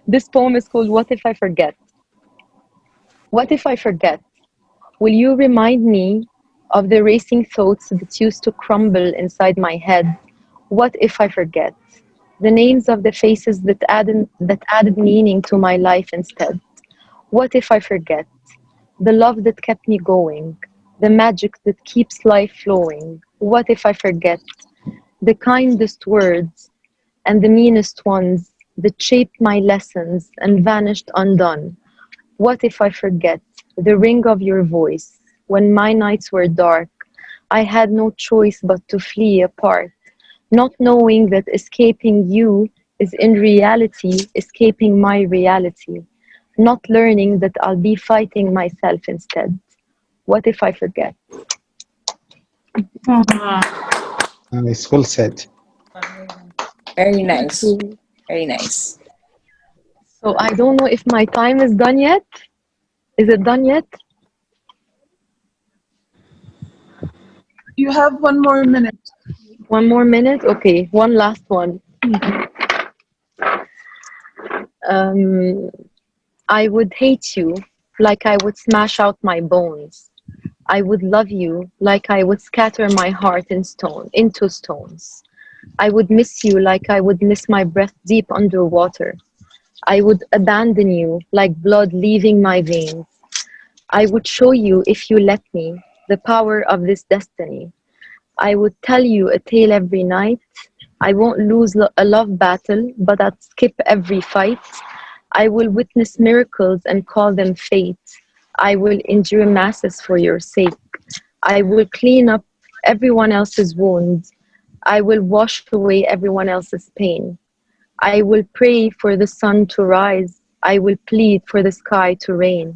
This poem is called What If I Forget? What if I forget? Will you remind me of the racing thoughts that used to crumble inside my head? What if I forget? The names of the faces that added meaning to my life instead. What if I forget? The love that kept me going, the magic that keeps life flowing. What if I forget? The kindest words and the meanest ones that shaped my lessons and vanished undone. What if I forget the ring of your voice? When my nights were dark, I had no choice but to flee apart, not knowing that escaping you is in reality escaping my reality, not learning that I'll be fighting myself instead. What if I forget? Nice. Well said. Very nice. Very nice. So I don't know if my time is done yet. Is it done yet? You have 1 more minute. 1 more minute? Okay, one last one. I would hate you like I would smash out my bones. I would love you like I would scatter my heart into stones. I would miss you like I would miss my breath deep underwater. I would abandon you like blood leaving my veins. I would show you, if you let me, the power of this destiny. I would tell you a tale every night. I won't lose a love battle, but I'd skip every fight. I will witness miracles and call them fate. I will endure masses for your sake. I will clean up everyone else's wounds. I will wash away everyone else's pain. I will pray for the sun to rise. I will plead for the sky to rain.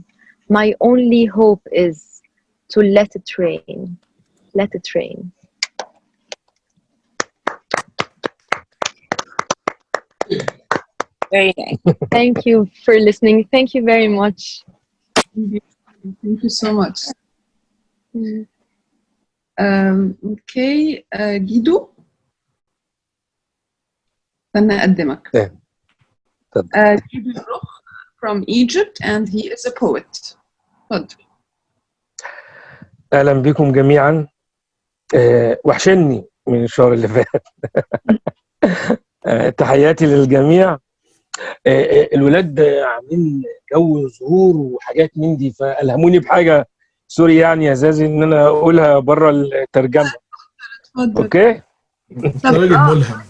My only hope is to let it rain. Let it rain. Very nice. Thank you for listening. Thank you very much. Thank you so much. Okay, Guido. أنا أقدمك. Guido Roch from Egypt and he is a poet. تفضل. اهلا بكم جميعا. وحشني من الشهر اللي فات. تحياتي للجميع. الولاد عاملين جو ظهور وحاجات من دي، فالهموني بحاجه سوري يعني يا زازي ان انا اقولها بره الترجمه. اتفضل. اوكي. راجل ملهم.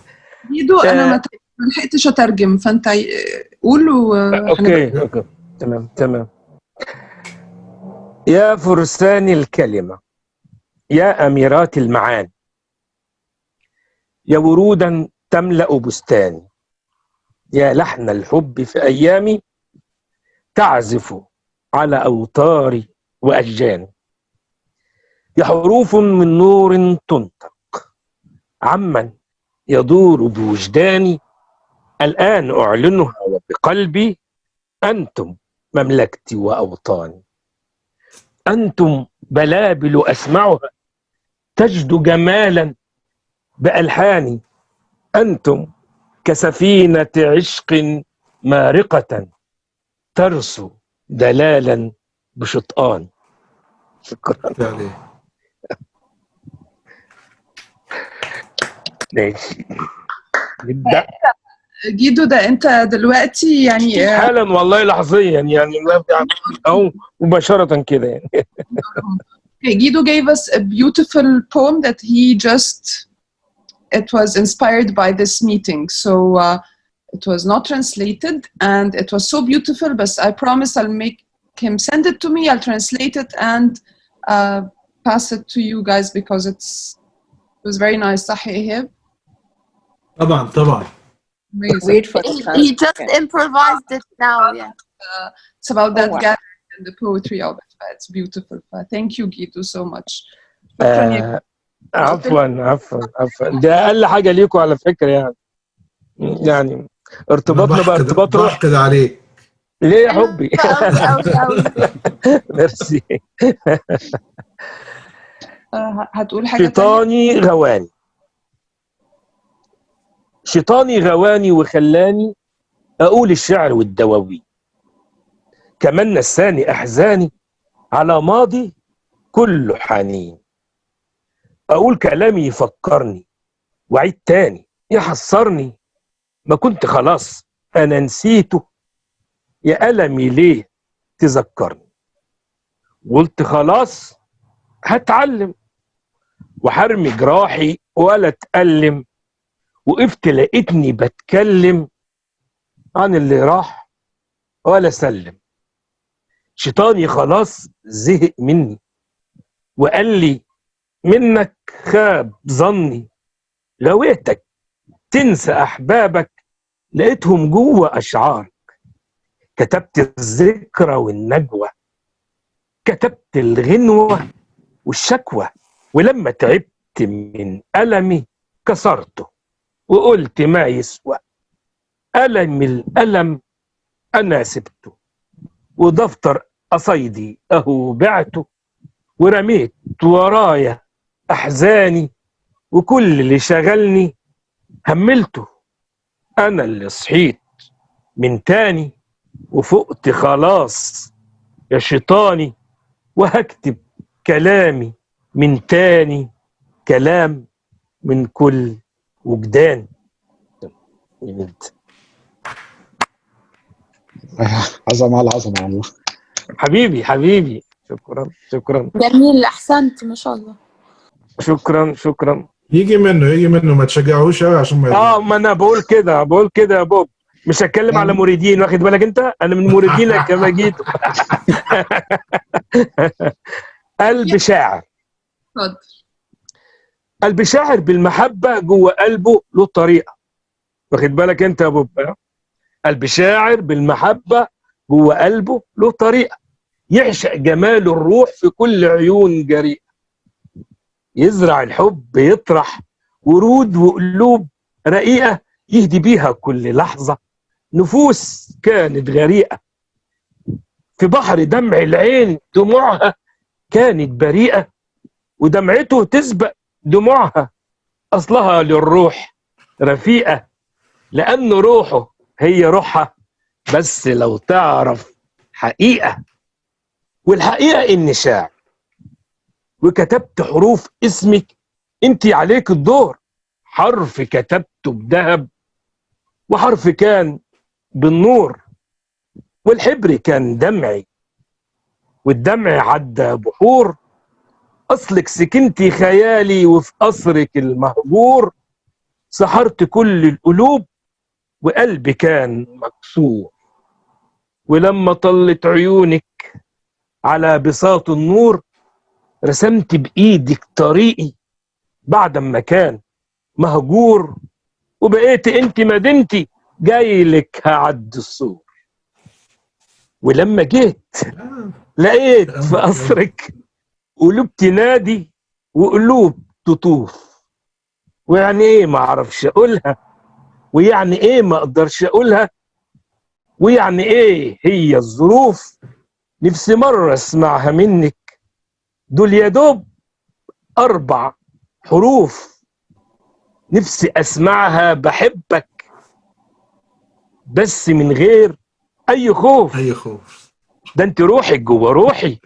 جيدو انا ما لحقتش اترجم فانت قول. اوكي تمام. يا فرسان الكلمه، يا اميرات المعاني، يا ورودا تملا بستاني، يا لحن الحب في ايامي تعزف على اوتاري واشجاني، يا حروف من نور تنطق عمن يدور بوجداني، الآن أعلنها وبقلبي، أنتم مملكتي وأوطاني، أنتم بلابل أسمعها تجد جمالا بألحاني، أنتم كسفينة عشق مارقة ترسو دلالا بشطآن. شكرا. ماشي نبدأ. جيدو ده انت دلوقتي يعني حالا والله لحظيا يعني او مباشرة كده يعني. Guido gave us a beautiful poem that it was inspired by this meeting, so it was not translated and it was so beautiful, but I promise I'll make him send it to me. I'll translate it and pass it to you guys because it was very nice. صح يا إيهاب؟ طبعا. He just improvised it now. Yeah. It's about that gathering and the poetry of it. It's beautiful. Thank you, Guido, so much. عفوا ده اقل حاجه ليكم على فكره يعني ارتباطنا بارتباط روح. بحقد عليك ليه يا حبي؟ ميرسي. هتقول حاجه شيطاني غواني، شيطاني غواني وخلاني اقول الشعر والدواوين، كمان نساني احزاني على ماضي كله حنين، اقول كلامي يفكرني وعيد تاني يحصرني، ما كنت خلاص انا نسيته، يا ألمي ليه تذكرني، قلت خلاص هتعلم وحرمي جراحي ولا اتألم، وقفت لقيتني بتكلم عن اللي راح ولا سلم، شيطاني خلاص زهق مني وقال لي منك خاب ظني، غويتك تنسى أحبابك لقيتهم جوه أشعارك، كتبت الذكرى والنجوى، كتبت الغنوة والشكوى، ولما تعبت من ألمي كسرته وقلت ما يسوى، ألم الألم أنا سبته، ودفتر قصيدي أهو بعته، ورميت ورايا أحزاني، وكل اللي شغلني هملته، أنا اللي صحيت من تاني وفقت خلاص يا شيطاني، وهكتب كلامي من تاني، كلام من كل وجدان. عظمة على عظمة والله. حبيبي شكرا. جميل، احسنت ما شاء الله. شكرا. يجي منه ما تشجعوش قوي عشان ما ما انا بقول كده يا بوب. مش هتكلم على مريدين، واخد بالك انت؟ انا من مريدينك كما جيت. قلب شاعر. اتفضل. قلب شاعر بالمحبة جوه قلبه له طريقة، واخد بالك انت يا بوب؟ قلب شاعر بالمحبة جوه قلبه له طريقة، يعشق جمال الروح في كل عيون جريئة، يزرع الحب يطرح ورود وقلوب رقيقة، يهدي بيها كل لحظة نفوس كانت غريقة. في بحر دمع العين دموعها كانت بريئة، ودمعته تسبق دموعها أصلها للروح رفيقة، لأن روحه هي روحها بس لو تعرف حقيقة. والحقيقة إني شاعر وكتبت حروف اسمك انتي عليك الدور، حرف كتبته بذهب وحرف كان بالنور، والحبر كان دمعي والدمع عدى بحور، أصلك سكنتي خيالي وفي قصرك المهجور، سحرت كل القلوب وقلبي كان مكسور. ولما طلت عيونك على بساط النور، رسمت بإيدك طريقي بعد ما كان مهجور، وبقيت انت مدينتي جايلك هعدي السور. ولما جيت لقيت في قصرك قلوب تنادي وقلوب تطوف، ويعني ايه ما اعرفش اقولها، ويعني ايه ما اقدرش اقولها، ويعني ايه هي الظروف، نفسي مرة اسمعها منك، دول يا دوب 4 حروف، نفسي اسمعها بحبك بس من غير اي خوف. اي خوف. ده انت روحك جوه روحي،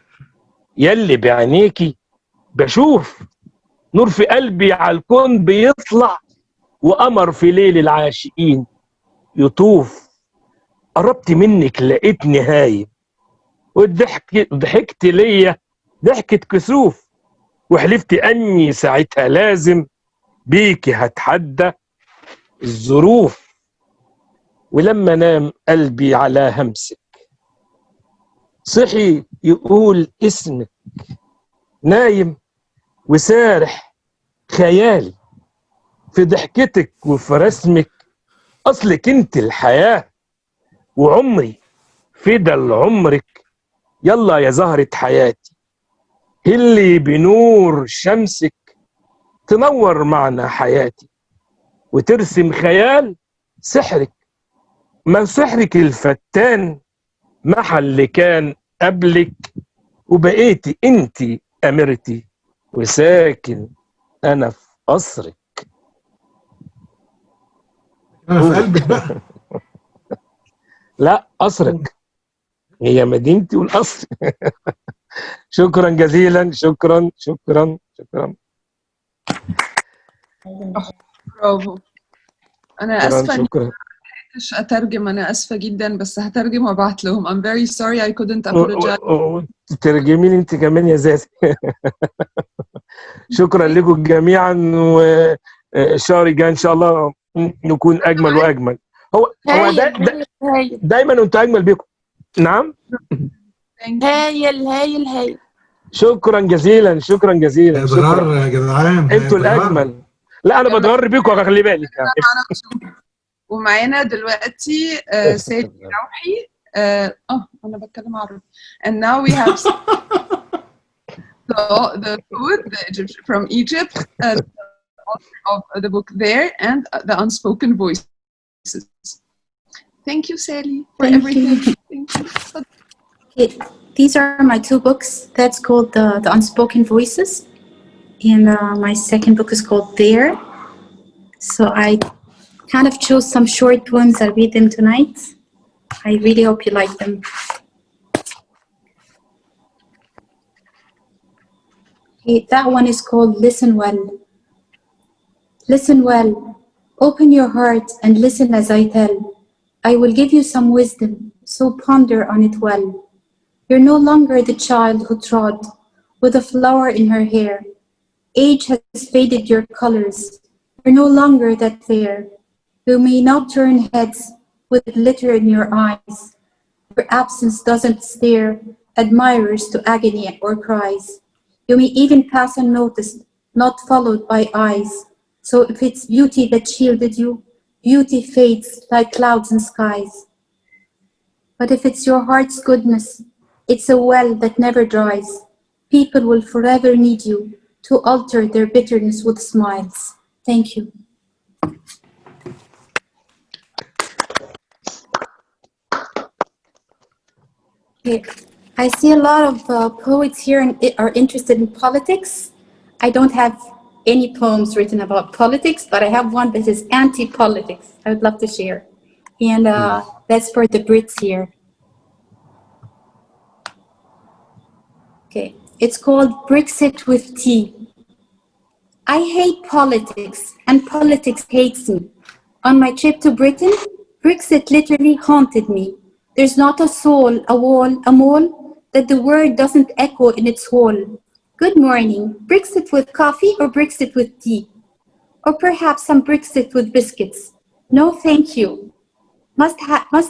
يلي بعينيكي بشوف، نور في قلبي على الكون بيطلع، وقمر في ليل العاشقين يطوف. قربت منك لقيتني هايم، وضحكت ليا ضحكة كسوف، وحلفت اني ساعتها لازم بيكي هتحدى الظروف. ولما نام قلبي على همسك صحي يقول اسمك، نايم وسارح خيالي في ضحكتك وفي رسمك، اصلك انت الحياة وعمري فدا لعمرك، يلا يا زهرة حياتي هلي بنور شمسك، تنور معنا حياتي وترسم خيال سحرك، ما سحرك الفتان محل كان قبلك، وبقيتي انتي امرتي وساكن انا في قصرك. انا في قلبك بقى. لا قصرك، هي مدينتي والقصر. شكرا جزيلا، شكرا شكرا شكرا. برافو. انا اسفه اني شكرا. ما لحقتش اترجم، انا اسفه جدا، بس هترجم وابعت لهم. I'm very sorry I couldn't apologize. ترجمي لي انت كمان يا زازي. شكرا لكم جميعا، والشهر الجاي ان شاء الله نكون اجمل واجمل. هو دايما انتوا اجمل بيكم. نعم. هايل هايل هايل. شكرا جزيلا، شكرا جزيلا. اضرار يا جدعان، انتوا الاجمل. لا انا بتغر بيكم، خلي بالك يعني. ومعانا دلوقتي سيد روحي. انا بتكلم عربي. And now we have the poet, the Egyptian from Egypt, the author of the book There, and the Unspoken Voices. Thank you, Sally, for everything. Thank you. Okay, these are my 2 books. That's called the Unspoken Voices, and my second book is called There. So I kind of chose some short poems. I'll read them tonight. I really hope you like them. Okay, that one is called Listen Well. Listen well. Open your heart and listen as I tell. I will give you some wisdom, so ponder on it well. You're no longer the child who trod with a flower in her hair. Age has faded your colors. You're no longer that fair. You may not turn heads with glitter in your eyes. Your absence doesn't stare admirers to agony or cries. You may even pass unnoticed, not followed by eyes. So if it's beauty that shielded you, beauty fades like clouds and skies. But if it's your heart's goodness, it's a well that never dries. People will forever need you to alter their bitterness with smiles. Thank you. Okay. I see a lot of poets here and are interested in politics. I don't have any poems written about politics, but I have one that is anti-politics. I would love to share. And that's for the Brits here. Okay, it's called Brexit with Tea. I hate politics, and politics hates me. On my trip to Britain, Brexit literally haunted me. There's not a soul, a wall, a mole, that the word doesn't echo in its hall. Good morning, Brexit with coffee or Brexit with tea? Or perhaps some Brexit with biscuits? No, thank you. Must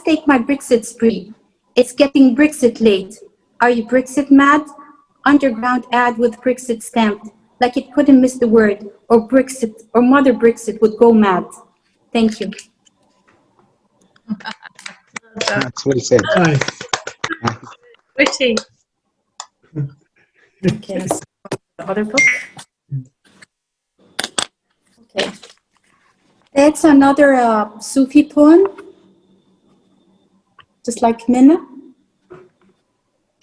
take my Brexit spree. It's getting Brexit late. Are you Brexit mad? Underground ad with Brexit stamped, like it couldn't miss the word, or Brexit, or Mother Brexit would go mad. Thank you. That's well said. Nice. Witty. Okay, let's see the other book. Okay. That's another Sufi poem, just like Minna.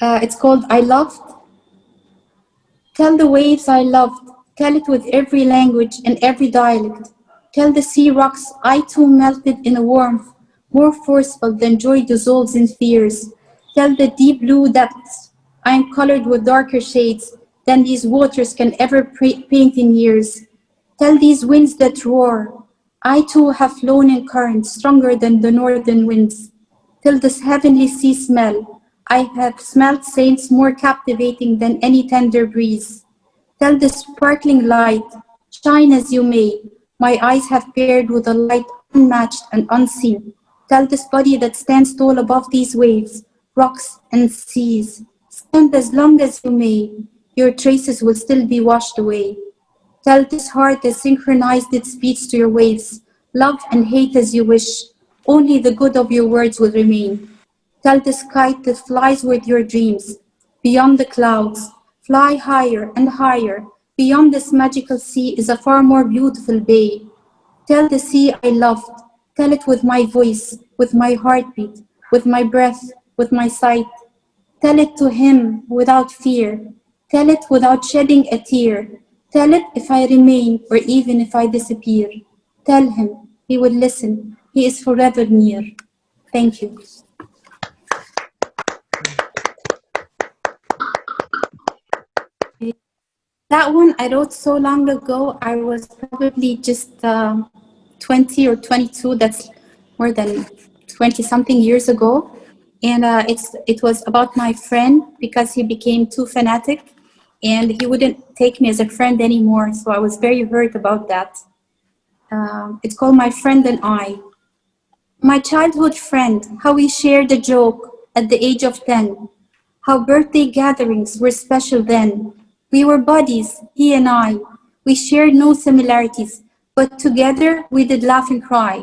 It's called I Loved. Tell the waves I loved, tell it with every language and every dialect. Tell the sea rocks I too melted in a warmth more forceful than joy dissolves in fears. Tell the deep blue depths I am colored with darker shades than these waters can ever paint in years. Tell these winds that roar I too have flown in currents stronger than the northern winds. Till this heavenly sea smell I have smelt saints more captivating than any tender breeze. Tell the sparkling light, shine as you may, my eyes have paired with a light unmatched and unseen. Tell this body that stands tall above these waves, rocks and seas, stand as long as you may, your traces will still be washed away. Tell this heart that synchronized its beats to your waves, love and hate as you wish, only the good of your words will remain. Tell this kite that flies with your dreams, beyond the clouds, fly higher and higher, beyond this magical sea is a far more beautiful bay. Tell the sea I loved, tell it with my voice, with my heartbeat, with my breath, with my sight. Tell it to him without fear, tell it without shedding a tear. Tell it if I remain or even if I disappear. Tell him, he will listen, he is forever near. Thank you. That one I wrote so long ago. I was probably just 20 or 22. That's more than 20 something years ago. And it was about my friend because he became too fanatic and he wouldn't take me as a friend anymore. So I was very hurt about that. It's called My Friend and I. My childhood friend, how we shared a joke at the age of 10. How birthday gatherings were special then. We were buddies, he and I. We shared no similarities, but together we did laugh and cry.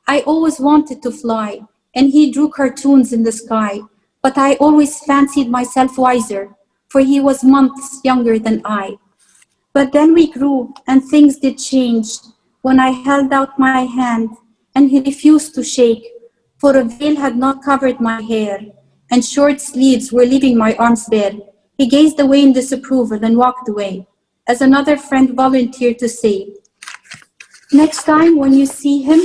I always wanted to fly, and he drew cartoons in the sky. But I always fancied myself wiser, for he was months younger than I. But then we grew, and things did change when I held out my hand, and he refused to shake, for a veil had not covered my hair, and short sleeves were leaving my arms bare. He gazed away in disapproval and walked away, as another friend volunteered to say, next time when you see him,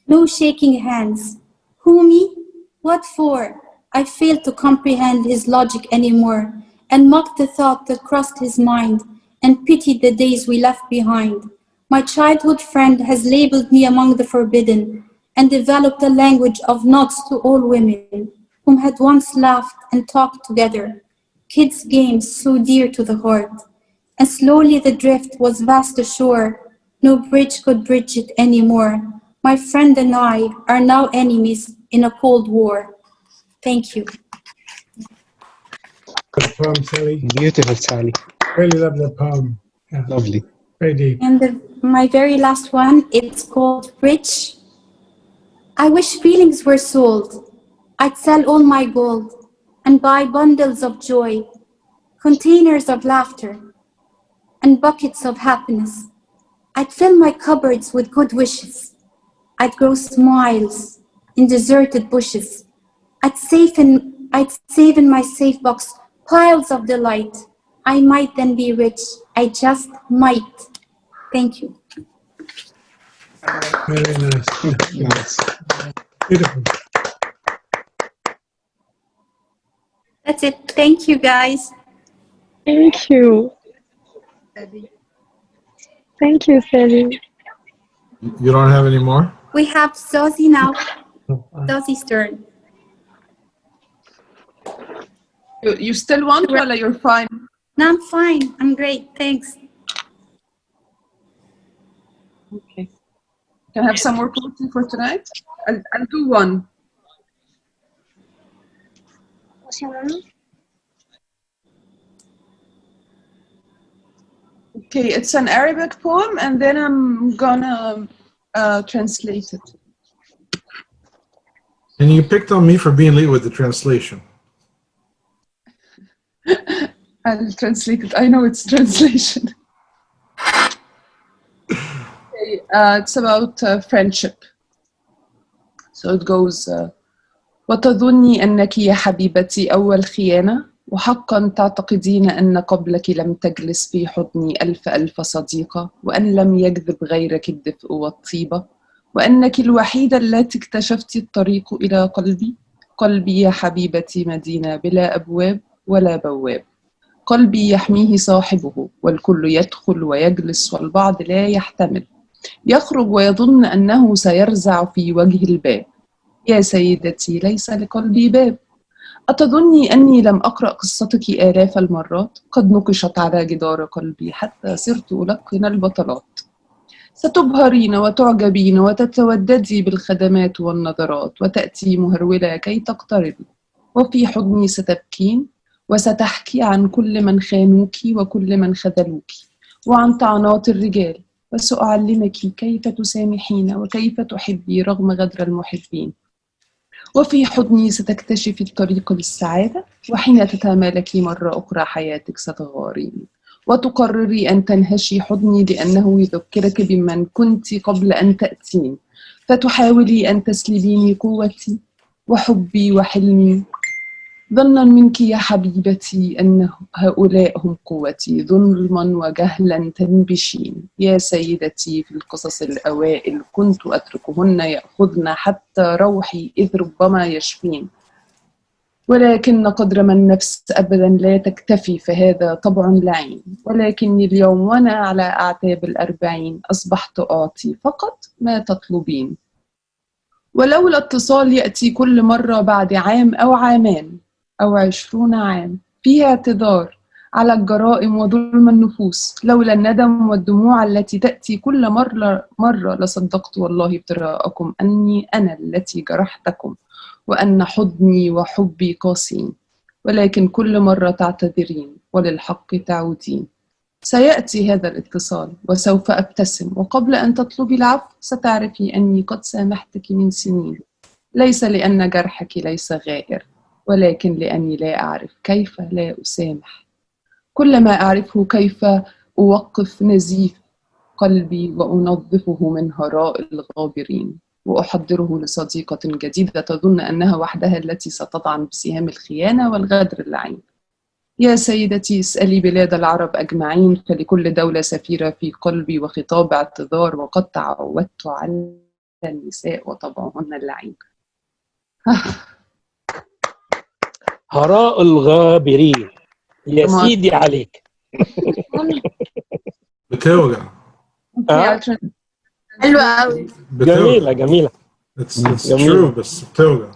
no shaking hands. Who, me? What for? I failed to comprehend his logic anymore, and mocked the thought that crossed his mind, and pitied the days we left behind. My childhood friend has labeled me among the forbidden, and developed a language of nods to all women, whom had once laughed and talked together, kids' games so dear to the heart. And slowly the drift was vast ashore, no bridge could bridge it anymore. My friend and I are now enemies in a cold war. Thank you. Good poem, Sally. Beautiful, Sally. Really love that poem. Yeah. Lovely. Very deep. And my very last one, it's called Rich. I wish feelings were sold. I'd sell all my gold and buy bundles of joy, containers of laughter, and buckets of happiness. I'd fill my cupboards with good wishes. I'd grow smiles in deserted bushes. I'd save in my safe box piles of delight. I might then be rich. I just might. Thank you. Very nice. Nice. Beautiful. That's it. Thank you, guys. Thank you. Thank you, Sally. You don't have any more? We have Zosie now. Zosie's turn. You still want while you're fine? No, I'm fine. I'm great. Thanks. Okay. Can I have some more poetry for tonight? I'll do one. Okay, it's an Arabic poem, and then I'm gonna translate it. And you picked on me for being late with the translation. I'll translate it. I know it's translation. Okay, it's about friendship. So it goes, وتظني أنك يا حبيبتي أول خيانة وحقا تعتقدين أن قبلك لم تجلس في حضني ألف صديقة وأن لم يجذب غيرك الدفء والطيبة وأنك الوحيدة التي اكتشفت الطريق إلى قلبي. قلبي يا حبيبتي مدينة بلا أبواب ولا بواب. قلبي يحميه صاحبه والكل يدخل ويجلس والبعض لا يحتمل. يخرج ويظن أنه سيرزع في وجه الباب. يا سيدتي ليس لقلبي باب. أتظني أني لم أقرأ قصتك آلاف المرات؟ قد نقشت على جدار قلبي حتى صرت ألقن البطلات. ستبهرين وتعجبين وتتوددي بالخدمات والنظرات وتأتي مهرولة كي تقتربي وفي حضني ستبكين وستحكي عن كل من خانوك وكل من خذلوك وعن طعنات الرجال وسأعلمك كيف تسامحين وكيف تحبي رغم غدر المحبين. وفي حضني ستكتشفي الطريق للسعادة وحين تتمالكي مرة أخرى حياتك ستغارين وتقرري أن تنهشي حضني لأنه يذكرك بمن كنت قبل أن تأتين فتحاولي أن تسلبيني قوتي وحبي وحلمي ظنا منك يا حبيبتي أن هؤلاء هم قوتي ظلما وجهلا تنبشين. يا سيدتي في القصص الأوائل كنت أتركهن يأخذن حتى روحي إذ ربما يشفين ولكن قدر ما النفس أبدا لا تكتفي فهذا طبع لعين ولكني اليوم وأنا على أعتاب 40 أصبحت أعطي فقط ما تطلبين ولولا اتصال يأتي كل مرة بعد عام أو عامان أو 20 عام فيها اعتذار على الجرائم وظلم النفوس لولا الندم والدموع التي تأتي كل مرة لصدقت والله ابتراءكم أني أنا التي جرحتكم وأن حضني وحبي قاسين ولكن كل مرة تعتذرين وللحق تعودين. سيأتي هذا الاتصال وسوف أبتسم وقبل أن تطلبي العفو ستعرفي أني قد سامحتك من سنين ليس لأن جرحك ليس غائر ولكن لأني لا أعرف كيف لا أسامح. كل ما أعرفه كيف أوقف نزيف قلبي وأنظفه من هراء الغابرين وأحضره لصديقة جديدة تظن أنها وحدها التي ستطعن بسهام الخيانة والغدر اللعين. يا سيدتي اسألي بلاد العرب أجمعين فلكل دولة سفيرة في قلبي وخطاب اعتذار وقد تعودت على النساء وطبعهن اللعين. هراء الغابرين يا سيدي عليك. بتوجع. حلوة قوي. جميلة جميلة. It's true بس بتوجع.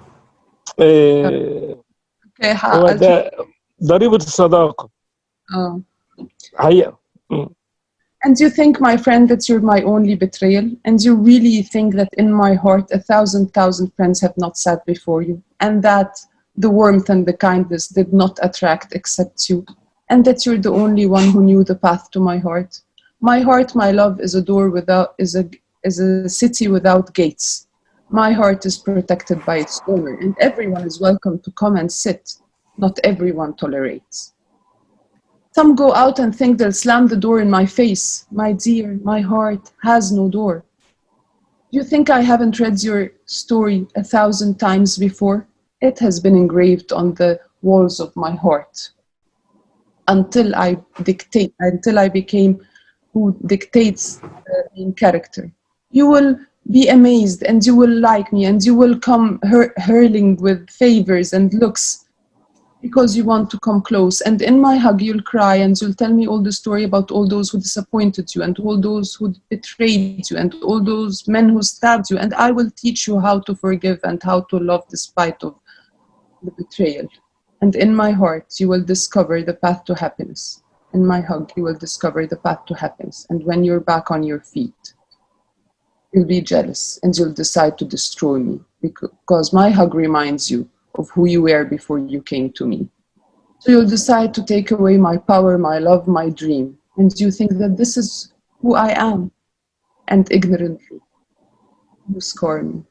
هو ده ضريبة الصداقة. حقيقة. And you think, my friend, that you're my only betrayal? And you really think that in my heart 1,000 friends have not sat before you, and that the warmth and the kindness did not attract except you, and that you're the only one who knew the path to my heart? My heart, my love, is a door without, is a city without gates. My heart is protected by its owner, and everyone is welcome to come and sit. Not everyone tolerates. Some go out and think they'll slam the door in my face. My dear, my heart has no door. You think I haven't read your story 1,000 times before? It has been engraved on the walls of my heart. Until I became who dictates the main character. You will be amazed, and you will like me, and you will come hurling with favors and looks, because you want to come close. And in my hug, you'll cry, and you'll tell me all the story about all those who disappointed you, and all those who betrayed you, and all those men who stabbed you. And I will teach you how to forgive and how to love despite of the betrayal. And in my heart, you will discover the path to happiness. In my hug, you will discover the path to happiness. And when you're back on your feet, you'll be jealous, and you'll decide to destroy me, because my hug reminds you of who you were before you came to me. So you'll decide to take away my power, my love, my dream, and you think that this is who I am, and ignorantly you scorn me.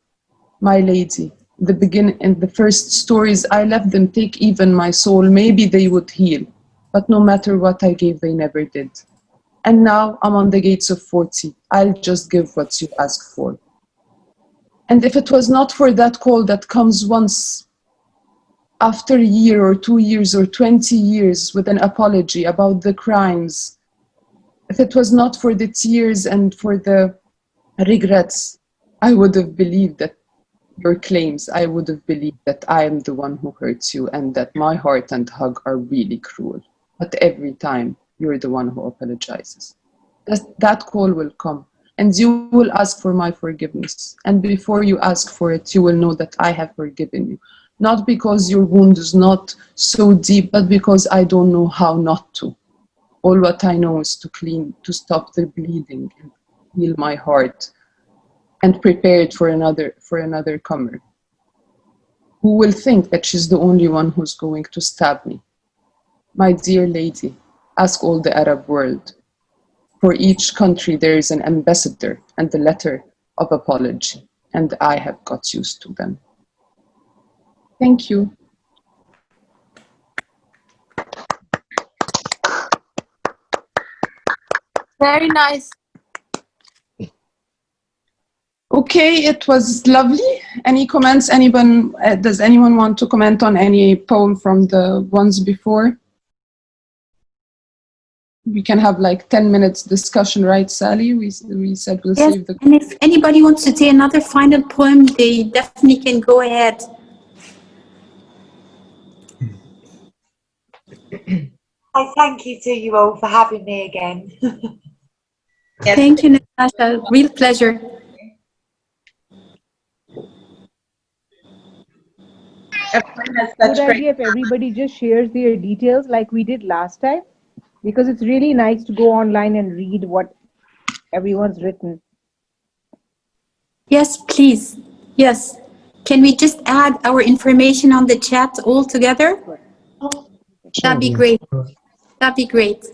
My lady, the first stories, I let them take even my soul. Maybe they would heal, but no matter what I gave, they never did. And now I'm on the gates of 40. I'll just give what you ask for. And if it was not for that call that comes once after a year or 2 years or 20 years with an apology about the crimes, if it was not for the tears and for the regrets, I would have believed that your claims, I would have believed that I am the one who hurts you, and that my heart and hug are really cruel. But every time, you're the one who apologizes. That call will come, and you will ask for my forgiveness. And before you ask for it, you will know that I have forgiven you. Not because your wound is not so deep, but because I don't know how not to. All what I know is to stop the bleeding and heal my heart and prepare it for another comer, who will think that she's the only one who's going to stab me. My dear lady, ask all the Arab world. For each country there is an ambassador and a letter of apology, and I have got used to them. Thank you. Very nice. Okay, it was lovely. Any comments? Anyone? Does anyone want to comment on any poem from the ones before? We can have like 10 minutes discussion, right, Sally? We said we'll Yes, save the... and if anybody wants to say another final poem, they definitely can go ahead. I thank you to you all for having me again. Yes. Thank you, Natasha. Real pleasure. Good idea if everybody just shares their details like we did last time, because it's really nice to go online and read what everyone's written. Yes, please. Yes. Can we just add our information on the chat all together? That'd be great. That'd be great.